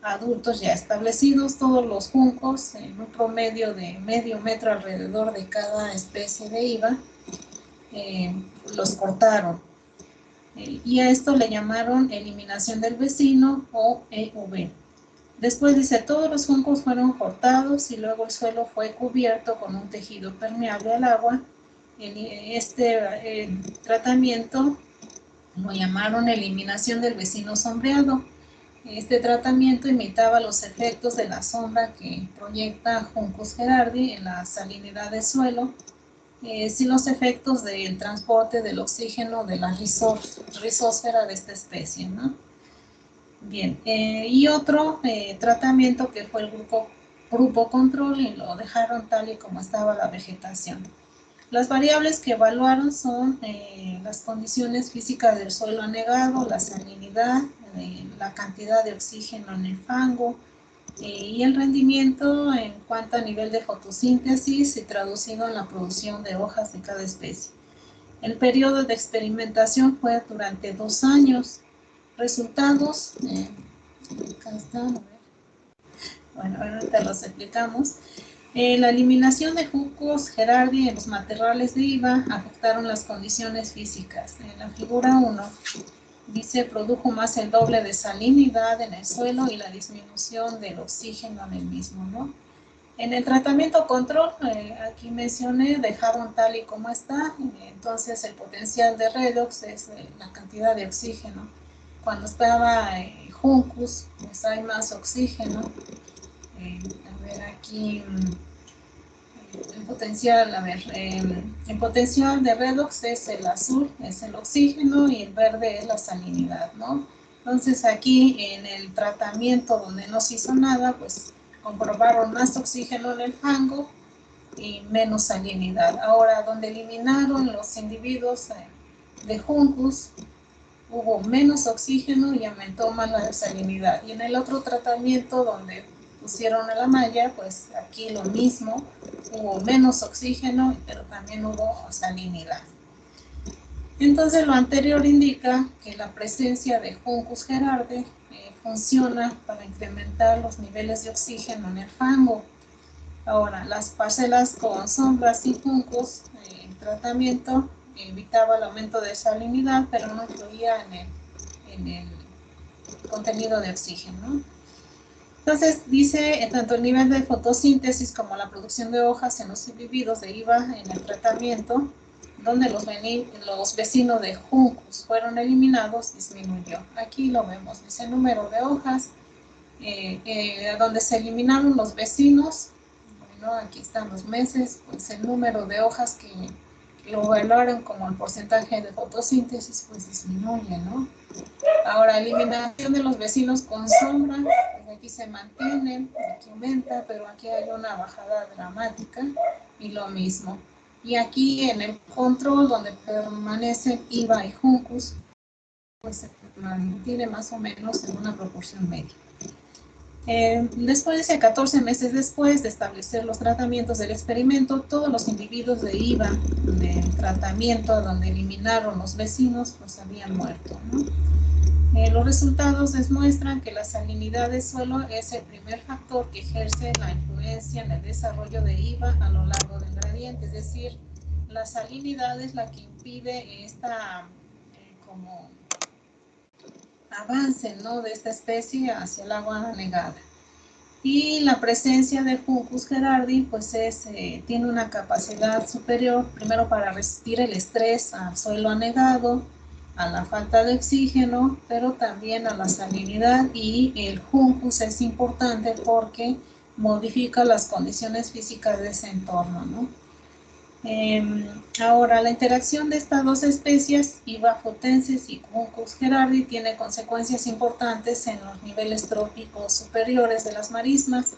adultos ya establecidos. Todos los juncos en un promedio de medio metro alrededor de cada especie de Iba, los cortaron. Y a esto le llamaron eliminación del vecino o EV. Después dice, todos los juncos fueron cortados y luego el suelo fue cubierto con un tejido permeable al agua. Este tratamiento lo llamaron eliminación del vecino sombreado. Este tratamiento imitaba los efectos de la sombra que proyecta Juncus gerardi en la salinidad del suelo, sin los efectos del transporte del oxígeno de la rizósfera de esta especie, ¿no? Bien, y otro tratamiento que fue el grupo control, y lo dejaron tal y como estaba la vegetación. Las variables que evaluaron son las condiciones físicas del suelo anegado, la salinidad, la cantidad de oxígeno en el fango, y el rendimiento en cuanto a nivel de fotosíntesis y traducido en la producción de hojas de cada especie. El periodo de experimentación fue durante 2 años. Resultados, acá están, a ver. Bueno, ahorita los explicamos. La eliminación de Juncus gerardi en los matorrales de IVA afectaron las condiciones físicas. En la figura 1 dice produjo más el doble de salinidad en el suelo y la disminución del oxígeno en el mismo, ¿no? En el tratamiento control, aquí mencioné, dejaron tal y como está, entonces el potencial de redox es la cantidad de oxígeno. Cuando estaba Juncus, pues hay más oxígeno. A ver, aquí el potencial, el potencial de redox es el azul, es el oxígeno, y el verde es la salinidad, ¿no? Entonces aquí en el tratamiento donde no se hizo nada, pues comprobaron más oxígeno en el fango y menos salinidad. Ahora, donde eliminaron los individuos de Juncus, hubo menos oxígeno y aumentó más la salinidad. Y en el otro tratamiento donde pusieron a la malla, pues aquí lo mismo, hubo menos oxígeno, pero también hubo salinidad. Entonces lo anterior indica que la presencia de Juncus gerardi funciona para incrementar los niveles de oxígeno en el fango. Ahora, las parcelas con sombras y juncos en tratamiento evitaba el aumento de salinidad, pero no influía en el contenido de oxígeno. Entonces, dice, tanto el nivel de fotosíntesis como la producción de hojas en los individuos de IVA en el tratamiento, donde los vecinos de Juncus fueron eliminados, disminuyó. Aquí lo vemos, dice el número de hojas, donde se eliminaron los vecinos. Bueno, aquí están los meses, pues el número de hojas que lo evaluaron como el porcentaje de fotosíntesis, pues disminuye, ¿no? Ahora, eliminación de los vecinos con sombra, pues aquí se mantienen, aquí aumenta, pero aquí hay una bajada dramática, y lo mismo. Y aquí en el control, donde permanecen IVA y Juncus, pues se mantiene más o menos en una proporción media. Después de 14 meses después de establecer los tratamientos del experimento, todos los individuos de IVA del tratamiento donde eliminaron los vecinos, pues habían muerto, ¿no? Los resultados demuestran que la salinidad del suelo es el primer factor que ejerce la influencia en el desarrollo de IVA a lo largo del gradiente, es decir, la salinidad es la que impide esta como avance, ¿no?, de esta especie hacia el agua anegada. Y la presencia de Juncus gerardi pues tiene una capacidad superior, primero para resistir el estrés al suelo anegado, a la falta de oxígeno, pero también a la salinidad, y el Juncus es importante porque modifica las condiciones físicas de ese entorno, ¿no? Ahora, la interacción de estas dos especies, IVA frutensis y Juncus gerardi, tiene consecuencias importantes en los niveles tróficos superiores de las marismas.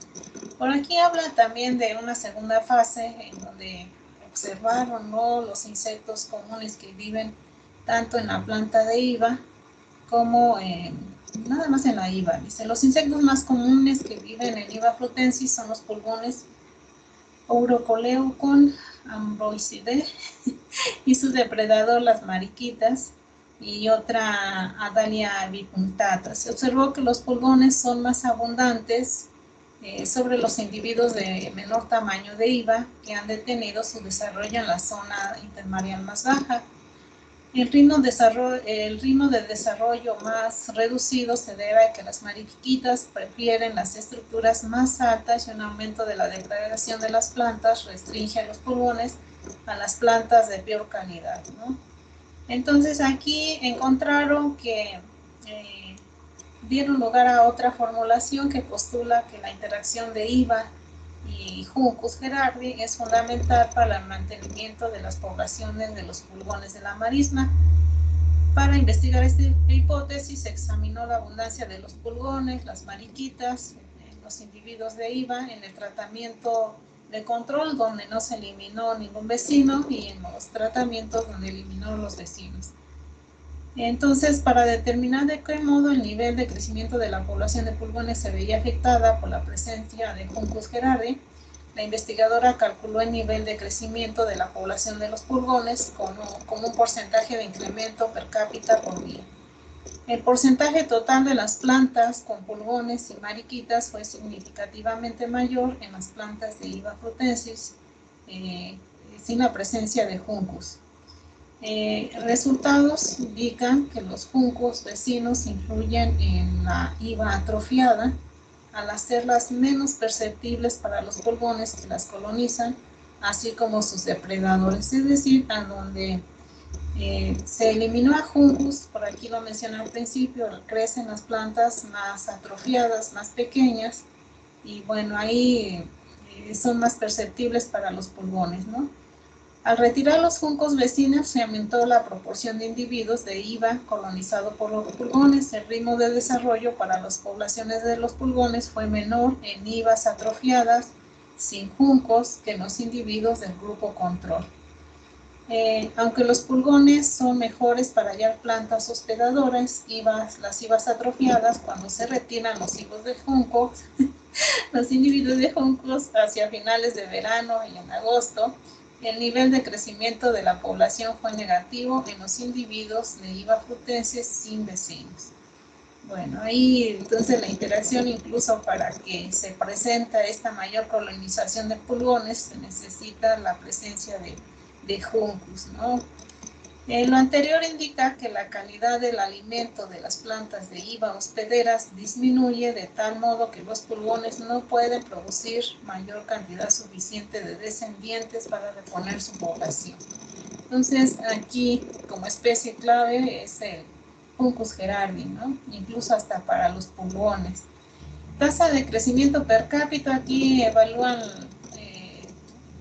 Por aquí habla también de una segunda fase en donde observaron, ¿no?, los insectos comunes que viven tanto en la planta de IVA como nada más en la IVA. Dice, los insectos más comunes que viven en IVA frutensis son los pulgones Urocoleucon ambroisidae y su depredador, las mariquitas, y otra Adalia bipunctata. Se observó que los pulgones son más abundantes sobre los individuos de menor tamaño de IVA que han detenido su desarrollo en la zona intermareal más baja. El ritmo de desarrollo más reducido se debe a que las mariquitas prefieren las estructuras más altas, y un aumento de la degradación de las plantas restringe a los pulgones a las plantas de peor calidad, ¿no? Entonces aquí encontraron que dieron lugar a otra formulación que postula que la interacción de IVA y Juncus gerardi es fundamental para el mantenimiento de las poblaciones de los pulgones de la marisma. Para investigar esta hipótesis se examinó la abundancia de los pulgones, las mariquitas, en los individuos de IVA en el tratamiento de control donde no se eliminó ningún vecino y en los tratamientos donde eliminó los vecinos. Entonces, para determinar de qué modo el nivel de crecimiento de la población de pulgones se veía afectada por la presencia de Juncus gerardi, la investigadora calculó el nivel de crecimiento de la población de los pulgones como un porcentaje de incremento per cápita por día. El porcentaje total de las plantas con pulgones y mariquitas fue significativamente mayor en las plantas de IVA frutensis sin la presencia de Juncus. Resultados indican que los juncos vecinos influyen en la IVA atrofiada al hacerlas menos perceptibles para los pulgones que las colonizan, así como sus depredadores, es decir, a donde se eliminó a Juncus, por aquí lo mencioné al principio, crecen las plantas más atrofiadas, más pequeñas, y bueno, ahí son más perceptibles para los pulgones, ¿no? Al retirar los juncos vecinos, se aumentó la proporción de individuos de IVA colonizado por los pulgones. El ritmo de desarrollo para las poblaciones de los pulgones fue menor en IVAs atrofiadas sin juncos que en los individuos del grupo control. Aunque los pulgones son mejores para hallar plantas hospedadoras, las IVAs atrofiadas, cuando se retiran los higos de junco, los individuos de juncos hacia finales de verano y en agosto, el nivel de crecimiento de la población fue negativo en los individuos de IVA frutenses sin vecinos. Bueno, ahí entonces la interacción, incluso para que se presenta esta mayor colonización de pulgones, se necesita la presencia de juncus, ¿no? Lo anterior indica que la calidad del alimento de las plantas de IVA hospederas disminuye de tal modo que los pulgones no pueden producir mayor cantidad suficiente de descendientes para reponer su población. Entonces, aquí como especie clave es el Juncus gerardi, ¿no? Incluso hasta para los pulgones. Tasa de crecimiento per cápita, aquí evalúan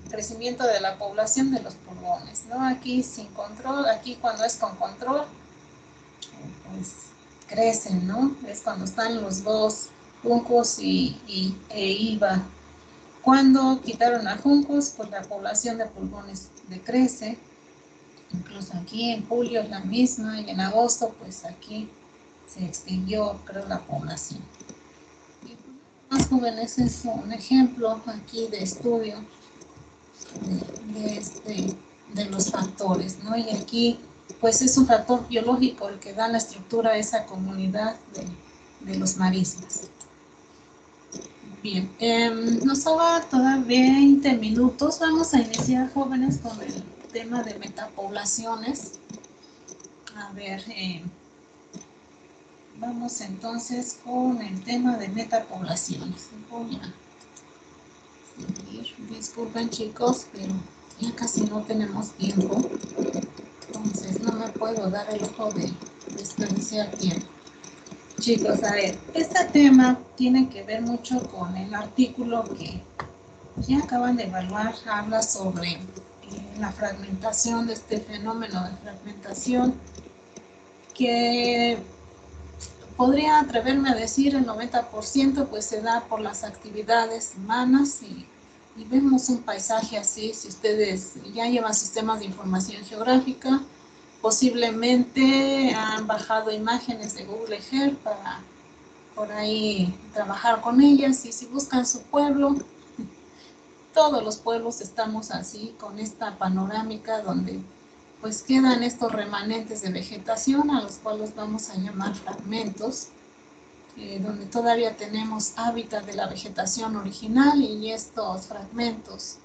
crecimiento de la población de los pulgones, ¿no? Aquí sin control, aquí cuando es con control, pues crecen, ¿no? Es cuando están los dos juncos e IVA. Cuando quitaron a juncos, pues la población de pulgones decrece. Incluso aquí en julio es la misma y en agosto, pues aquí se extinguió, creo, la población. Y más jóvenes es un ejemplo aquí de estudio de los factores, ¿no? Y aquí, pues es un factor biológico el que da la estructura a esa comunidad de los marismas. Bien, nos va todavía 20 minutos. Vamos a iniciar, jóvenes, con el tema de metapoblaciones. A ver, vamos entonces con el tema de metapoblaciones. Voy a seguir. Disculpen, chicos, pero ya casi no tenemos tiempo. Entonces no me puedo dar el lujo de desperdiciar tiempo. Chicos, a ver, este tema tiene que ver mucho con el artículo que ya acaban de evaluar. Habla sobre la fragmentación, de este fenómeno de fragmentación, que podría atreverme a decir el 90% pues se da por las actividades humanas y vemos un paisaje así. Si ustedes ya llevan sistemas de información geográfica, posiblemente han bajado imágenes de Google Earth para por ahí trabajar con ellas, y si buscan su pueblo, todos los pueblos estamos así, con esta panorámica donde pues quedan estos remanentes de vegetación a los cuales vamos a llamar fragmentos, donde todavía tenemos hábitat de la vegetación original, y estos fragmentos,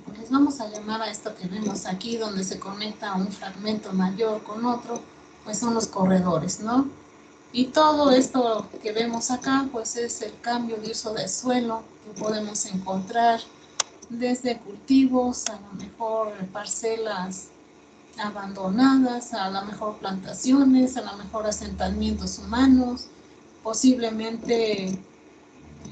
pues vamos a llamar a esto que vemos aquí, donde se conecta un fragmento mayor con otro, pues son los corredores, ¿no? Y todo esto que vemos acá, pues es el cambio de uso de suelo que podemos encontrar desde cultivos, a lo mejor parcelas abandonadas, a lo mejor plantaciones, a lo mejor asentamientos humanos, posiblemente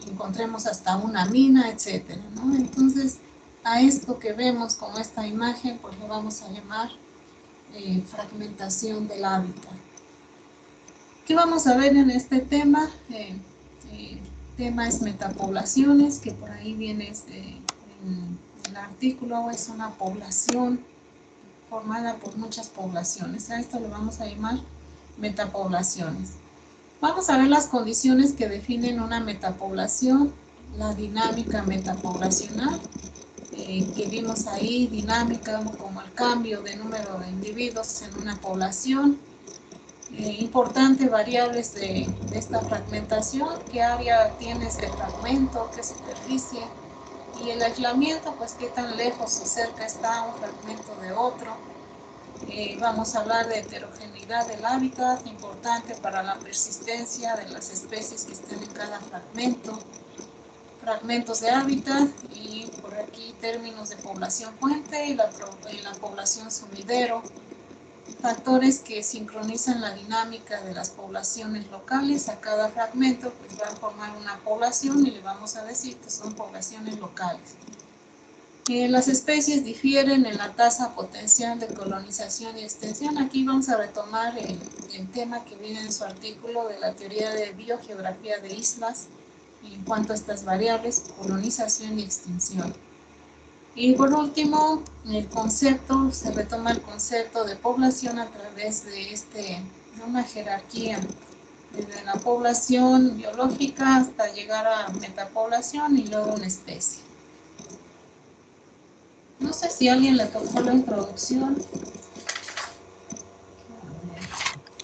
encontremos hasta una mina, etcétera, ¿no? Entonces, a esto que vemos con esta imagen, pues lo vamos a llamar fragmentación del hábitat. ¿Qué vamos a ver en este tema? El tema es metapoblaciones, que por ahí viene en el artículo, es una población formada por muchas poblaciones. A esto lo vamos a llamar metapoblaciones. Vamos a ver las condiciones que definen una metapoblación, la dinámica metapoblacional, que vimos ahí, dinámica como el cambio de número de individuos en una población. Importantes variables de esta fragmentación, qué área tiene este fragmento, qué superficie, y el aislamiento, pues qué tan lejos o cerca está un fragmento de otro. Vamos a hablar de heterogeneidad del hábitat, importante para la persistencia de las especies que estén en cada fragmento. Fragmentos de hábitat, y por aquí términos de población fuente y la población sumidero. Factores que sincronizan la dinámica de las poblaciones locales. A cada fragmento pues va a formar una población y le vamos a decir que son poblaciones locales. Las especies difieren en la tasa potencial de colonización y extensión. Aquí vamos a retomar el tema que viene en su artículo de la teoría de biogeografía de islas en cuanto a estas variables, colonización y extinción. Y por último, el concepto, se retoma el concepto de población a través de una jerarquía, desde la población biológica hasta llegar a metapoblación y luego una especie. No sé si a alguien le tocó la introducción.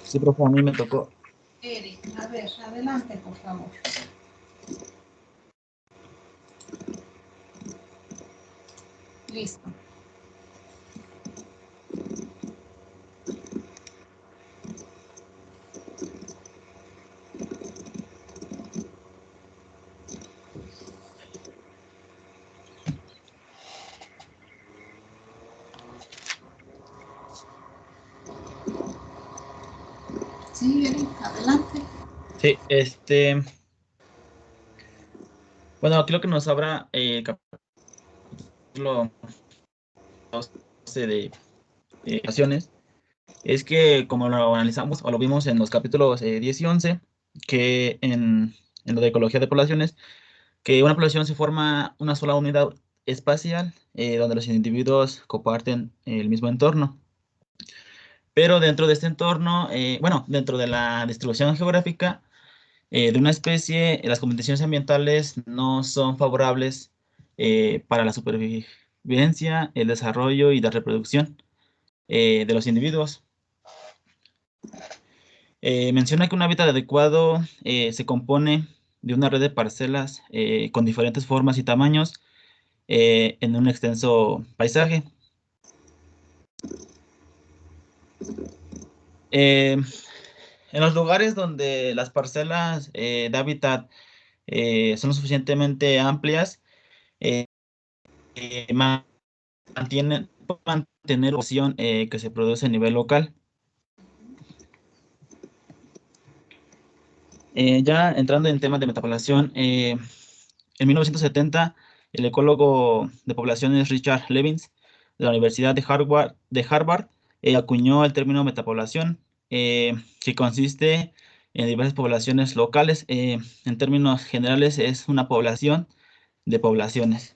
Sí, profe, a mí me tocó. Eric, a ver, adelante, por favor. Listo. Sí, Eric, adelante. Sí, bueno, aquí lo que nos habla el capítulo 12 de poblaciones es que, como lo analizamos o lo vimos en los capítulos 10 y 11, que en lo de ecología de poblaciones, que una población se forma una sola unidad espacial donde los individuos comparten el mismo entorno. Pero dentro de este entorno, bueno, dentro de la distribución geográfica de una especie, las condiciones ambientales no son favorables para la supervivencia, el desarrollo y la reproducción de los individuos. Menciona que un hábitat adecuado se compone de una red de parcelas con diferentes formas y tamaños en un extenso paisaje. En los lugares donde las parcelas de hábitat son lo suficientemente amplias, pueden mantener opción que se produce a nivel local. Ya entrando en temas de metapoblación, en 1970, el ecólogo de poblaciones Richard Levins, de la Universidad de Harvard, acuñó el término metapoblación, que consiste en diversas poblaciones locales. En términos generales, es una población de poblaciones.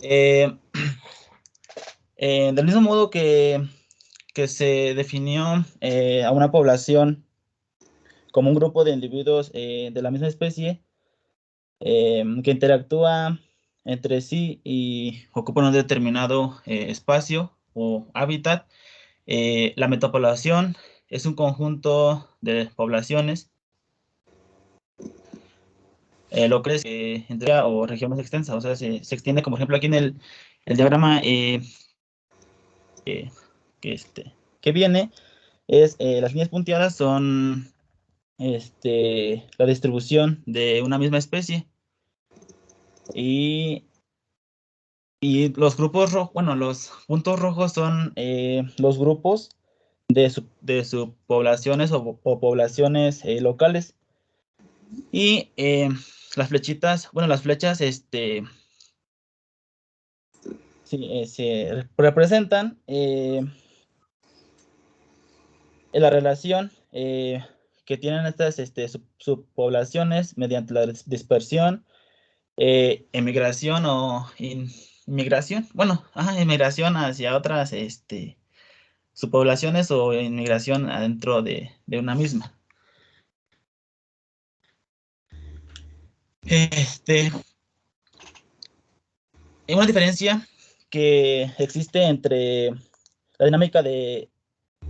Del mismo modo que se definió a una población como un grupo de individuos de la misma especie que interactúa entre sí y ocupan un determinado espacio o hábitat. La metapoblación es un conjunto de poblaciones lo crees entre o región más extensa, o sea, se extiende, como ejemplo aquí en el diagrama que viene, es las líneas punteadas son la distribución de una misma especie y Y los grupos rojos, bueno, los puntos rojos son los grupos de subpoblaciones o poblaciones locales. Y las flechitas, bueno, las flechas, sí, se representan la relación que tienen estas subpoblaciones mediante la dispersión, emigración o inmigración, bueno, inmigración hacia otras subpoblaciones o inmigración adentro de una misma. Hay una diferencia que existe entre la dinámica de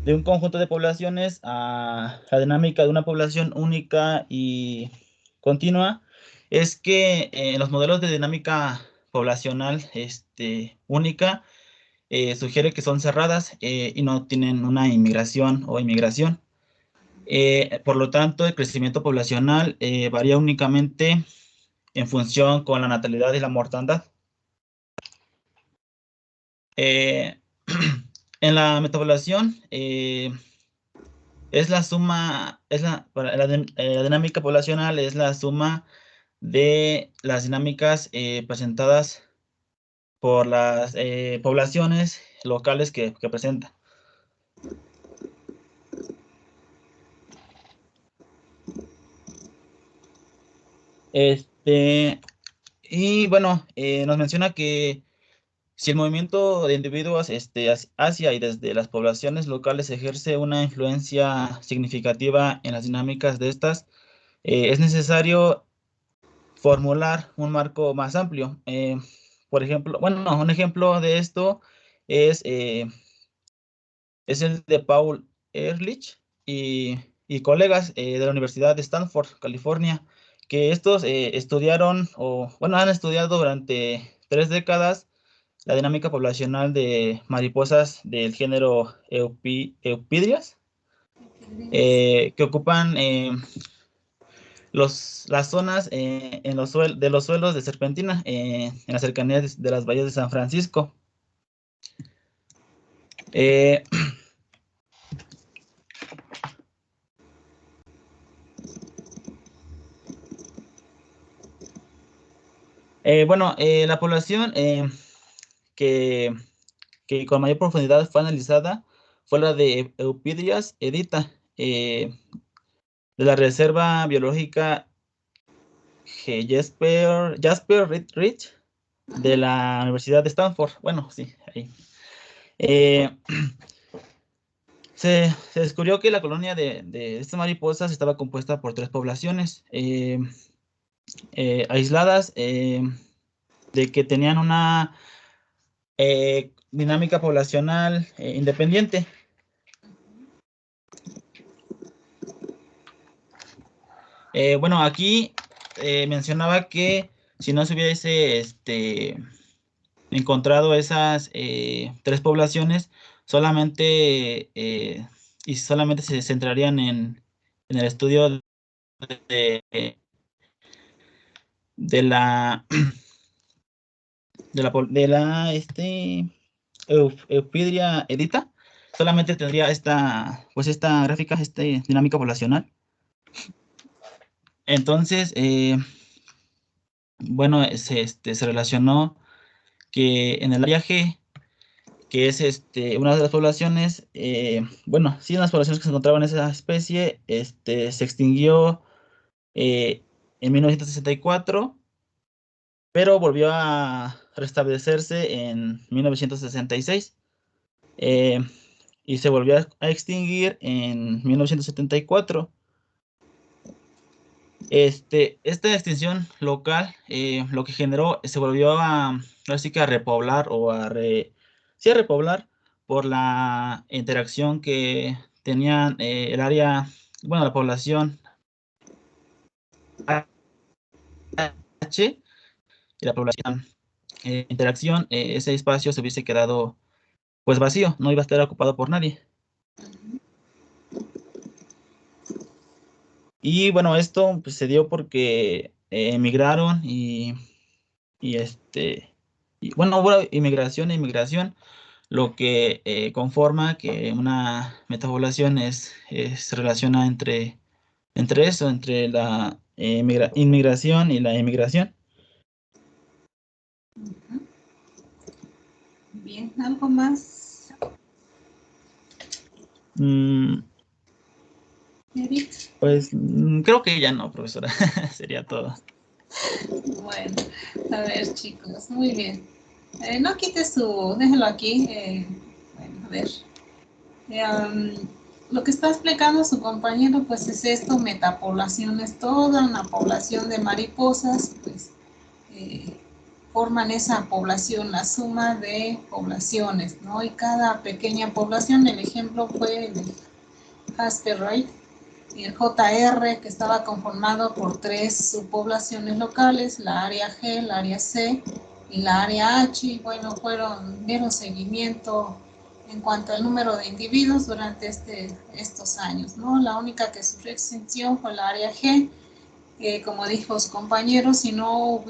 un conjunto de poblaciones a la dinámica de una población única y continua, es que en los modelos de dinámica poblacional única sugiere que son cerradas y no tienen una inmigración o inmigración. Por lo tanto, el crecimiento poblacional varía únicamente en función con la natalidad y la mortandad. En la metapoblación es la suma, la dinámica poblacional es la suma de las dinámicas presentadas por las poblaciones locales que presenta. Y bueno, nos menciona que si el movimiento de individuos hacia y desde las poblaciones locales ejerce una influencia significativa en las dinámicas de estas, es necesario formular un marco más amplio. Por ejemplo, bueno, un ejemplo de esto es el de Paul Ehrlich y colegas de la Universidad de Stanford, California, que estos estudiaron, o bueno, han estudiado durante 3 décadas la dinámica poblacional de mariposas del género Eupidrias, que ocupan las zonas de los suelos de serpentina en las cercanías de las bahías de San Francisco. Bueno, la población que con mayor profundidad fue analizada fue la de Eupidrias edita, de la Reserva Biológica Jasper Ridge de la Universidad de Stanford. Bueno, sí, ahí. Se descubrió que la colonia de estas mariposas estaba compuesta por 3 poblaciones aisladas de que tenían una dinámica poblacional independiente. Bueno, aquí mencionaba que si no se hubiese encontrado esas 3 poblaciones, solamente se centrarían en el estudio de la Eupidria edita, solamente tendría esta gráfica, dinámica poblacional. Entonces, bueno, se relacionó que en el área G, que es una de las poblaciones, bueno, sí, una de las poblaciones que se encontraban en esa especie, se extinguió en 1964, pero volvió a restablecerse en 1966 y se volvió a extinguir en 1974. Esta extinción local lo que generó, se volvió así que a repoblar o a repoblar por la interacción que tenían el área, bueno, la población H y la población interacción, ese espacio se hubiese quedado pues vacío, no iba a estar ocupado por nadie. Y bueno, esto pues, se dio porque emigraron y Y bueno, hubo inmigración, lo que conforma que una metapoblación se relaciona entre eso, entre la inmigración y la emigración. Ujú. Bien, ¿algo más, Mm, Eric? Pues creo que ya no, profesora. Sería todo. Bueno, a ver, chicos, muy bien. No quites déjelo aquí. Bueno, a ver. Lo que está explicando su compañero, pues es esto, metapoblación, es toda una población de mariposas, pues forman esa población, la suma de poblaciones, ¿no? Y cada pequeña población, el ejemplo fue el de Jasper Wright, y el JR, que estaba conformado por 3 subpoblaciones locales, la área G, la área C y la área H, y bueno, dieron seguimiento en cuanto al número de individuos durante estos años, ¿no? La única que sufrió extinción fue la área G, como dijo su compañero, si no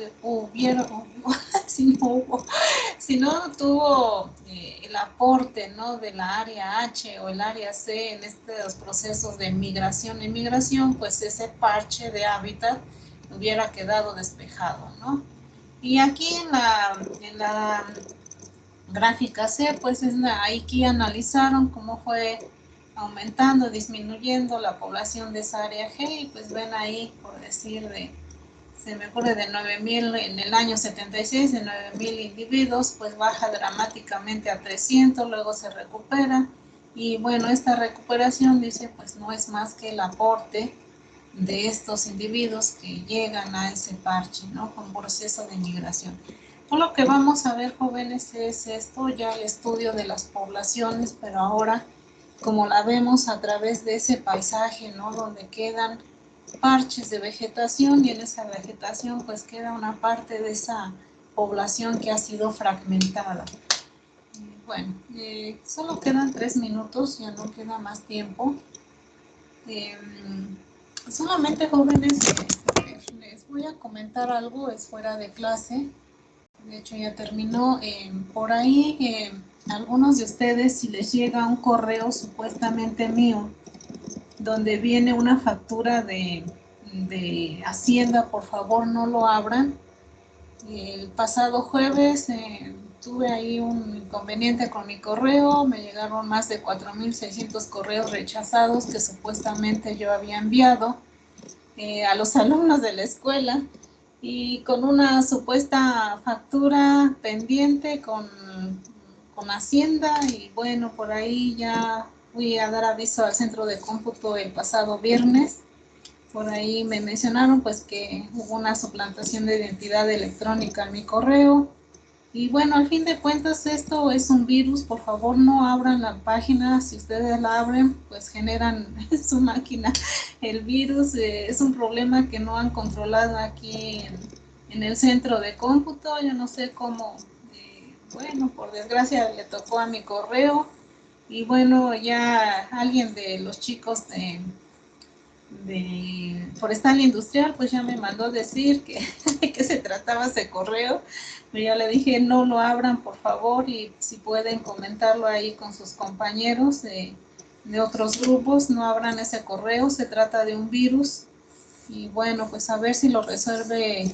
si no tuvo el aporte, ¿no?, de la área H o el área C en estos procesos de migración, pues ese parche de hábitat hubiera quedado despejado, ¿no? Y aquí en la gráfica C, pues aquí analizaron cómo fue aumentando, disminuyendo la población de esa área G, y pues ven ahí, por decir, se me ocurre de 9,000 en el año 76, de 9,000 individuos, pues baja dramáticamente a 300, luego se recupera, y bueno, esta recuperación, dice, pues no es más que el aporte de estos individuos que llegan a ese parche, ¿no?, con proceso de migración. Por lo que vamos a ver, jóvenes, es esto, ya el estudio de las poblaciones, pero ahora como la vemos a través de ese paisaje, ¿no?, donde quedan parches de vegetación, y en esa vegetación pues queda una parte de esa población que ha sido fragmentada. Bueno, solo quedan 3 minutos, ya no queda más tiempo. Solamente, jóvenes, les voy a comentar algo, es fuera de clase, de hecho ya terminó. Por ahí, algunos de ustedes, si les llega un correo supuestamente mío, donde viene una factura de Hacienda, por favor no lo abran. El pasado jueves tuve ahí un inconveniente con mi correo, me llegaron más de 4,600 correos rechazados que supuestamente yo había enviado a los alumnos de la escuela, y con una supuesta factura pendiente con Hacienda, y bueno, por ahí ya fui a dar aviso al centro de cómputo el pasado viernes. Por ahí me mencionaron pues que hubo una suplantación de identidad electrónica en mi correo. Y bueno, al fin de cuentas esto es un virus, por favor no abran la página, si ustedes la abren pues generan en su máquina el virus. Es un problema que no han controlado aquí en el centro de cómputo, yo no sé cómo, bueno, por desgracia le tocó a mi correo, y bueno, ya alguien de los chicos de Forestal Industrial pues ya me mandó decir que de qué se trataba ese correo, pero ya le dije no lo abran, por favor, y si pueden comentarlo ahí con sus compañeros de otros grupos, no abran ese correo, se trata de un virus. Y bueno, pues a ver si lo resuelve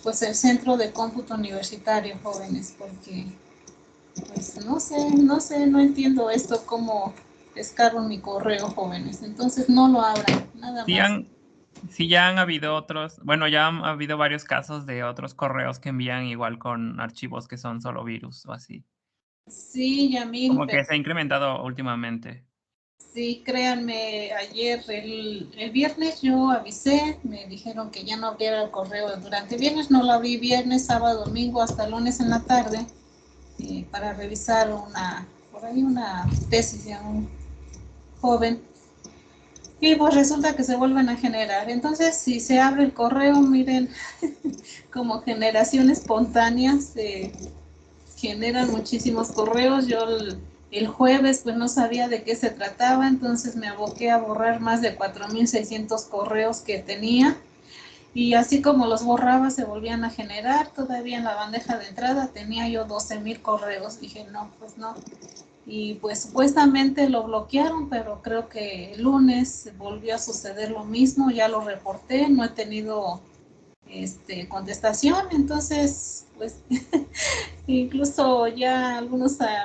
pues el centro de cómputo universitario, jóvenes, porque pues no entiendo esto, cómo pescaron mi correo, jóvenes. Entonces no lo abran, nada más. Sí, ya han habido otros, bueno, ya han habido varios casos de otros correos que envían igual con archivos que son solo virus o así. Sí, Yamil, Como pero que se ha incrementado últimamente. sí, créanme, ayer, el viernes yo avisé, me dijeron que ya no abriera el correo durante viernes, no lo abrí viernes, sábado, domingo, hasta lunes en la tarde, para revisar por ahí una tesis de un joven, y pues resulta que se vuelven a generar. Entonces, si se abre el correo, miren, como generación espontánea, se generan muchísimos correos. Yo el jueves pues no sabía de qué se trataba, entonces me aboqué a borrar más de 4,600 correos que tenía, Y así como los borraba, se volvían a generar. Todavía en la bandeja de entrada tenía yo 12,000 correos. Dije, no, pues no. Y pues supuestamente lo bloquearon, pero creo que el lunes volvió a suceder lo mismo. Ya lo reporté, no he tenido contestación. Entonces, pues incluso ya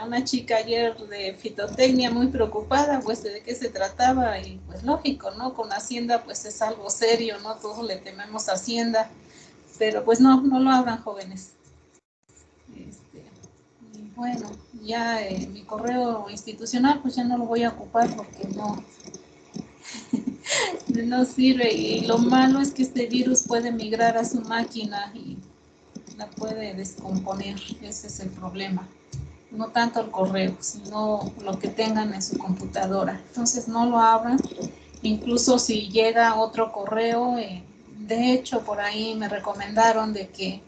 una chica ayer de fitotecnia muy preocupada, pues de qué se trataba, y pues lógico, ¿no? Con Hacienda pues es algo serio, ¿no? Todos le tememos a Hacienda, pero pues no lo abran, jóvenes. Y bueno, ya mi correo institucional pues ya no lo voy a ocupar porque no sirve, y lo malo es que este virus puede migrar a su máquina y la puede descomponer. Ese es el problema. No tanto el correo, sino lo que tengan en su computadora. Entonces no lo abran. Incluso si llega otro correo, de hecho por ahí me recomendaron de que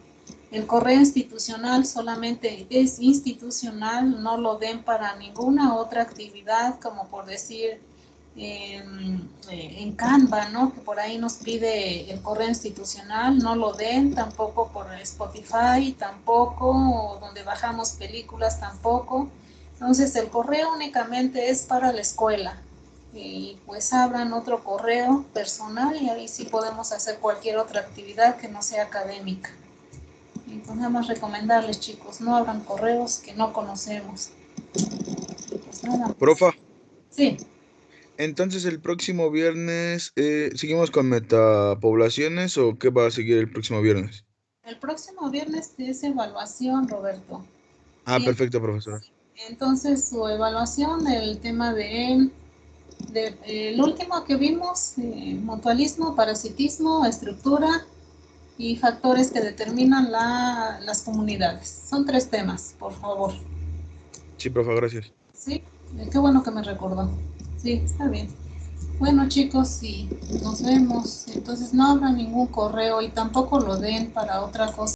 el correo institucional solamente es institucional, no lo den para ninguna otra actividad, como por decir en Canva, ¿no? Que por ahí nos pide el correo institucional, no lo den, tampoco por Spotify, tampoco, donde bajamos películas, tampoco. Entonces el correo únicamente es para la escuela, y pues abran otro correo personal y ahí sí podemos hacer cualquier otra actividad que no sea académica. Y pues nada más recomendarles, chicos, no abran correos que no conocemos. Pues nada más. Profa, Sí. entonces el próximo viernes, ¿seguimos con metapoblaciones o qué va a seguir el próximo viernes? El próximo viernes es evaluación, Roberto. Ah, Sí, perfecto, profesora. entonces su evaluación del tema el último que vimos, mutualismo, parasitismo, estructura y factores que determinan las comunidades. Son 3 temas, por favor. Sí, profa, gracias. Sí, qué bueno que me recordó. Sí, está bien. Bueno, chicos, sí, nos vemos. Entonces no abran ningún correo y tampoco lo den para otra cosa.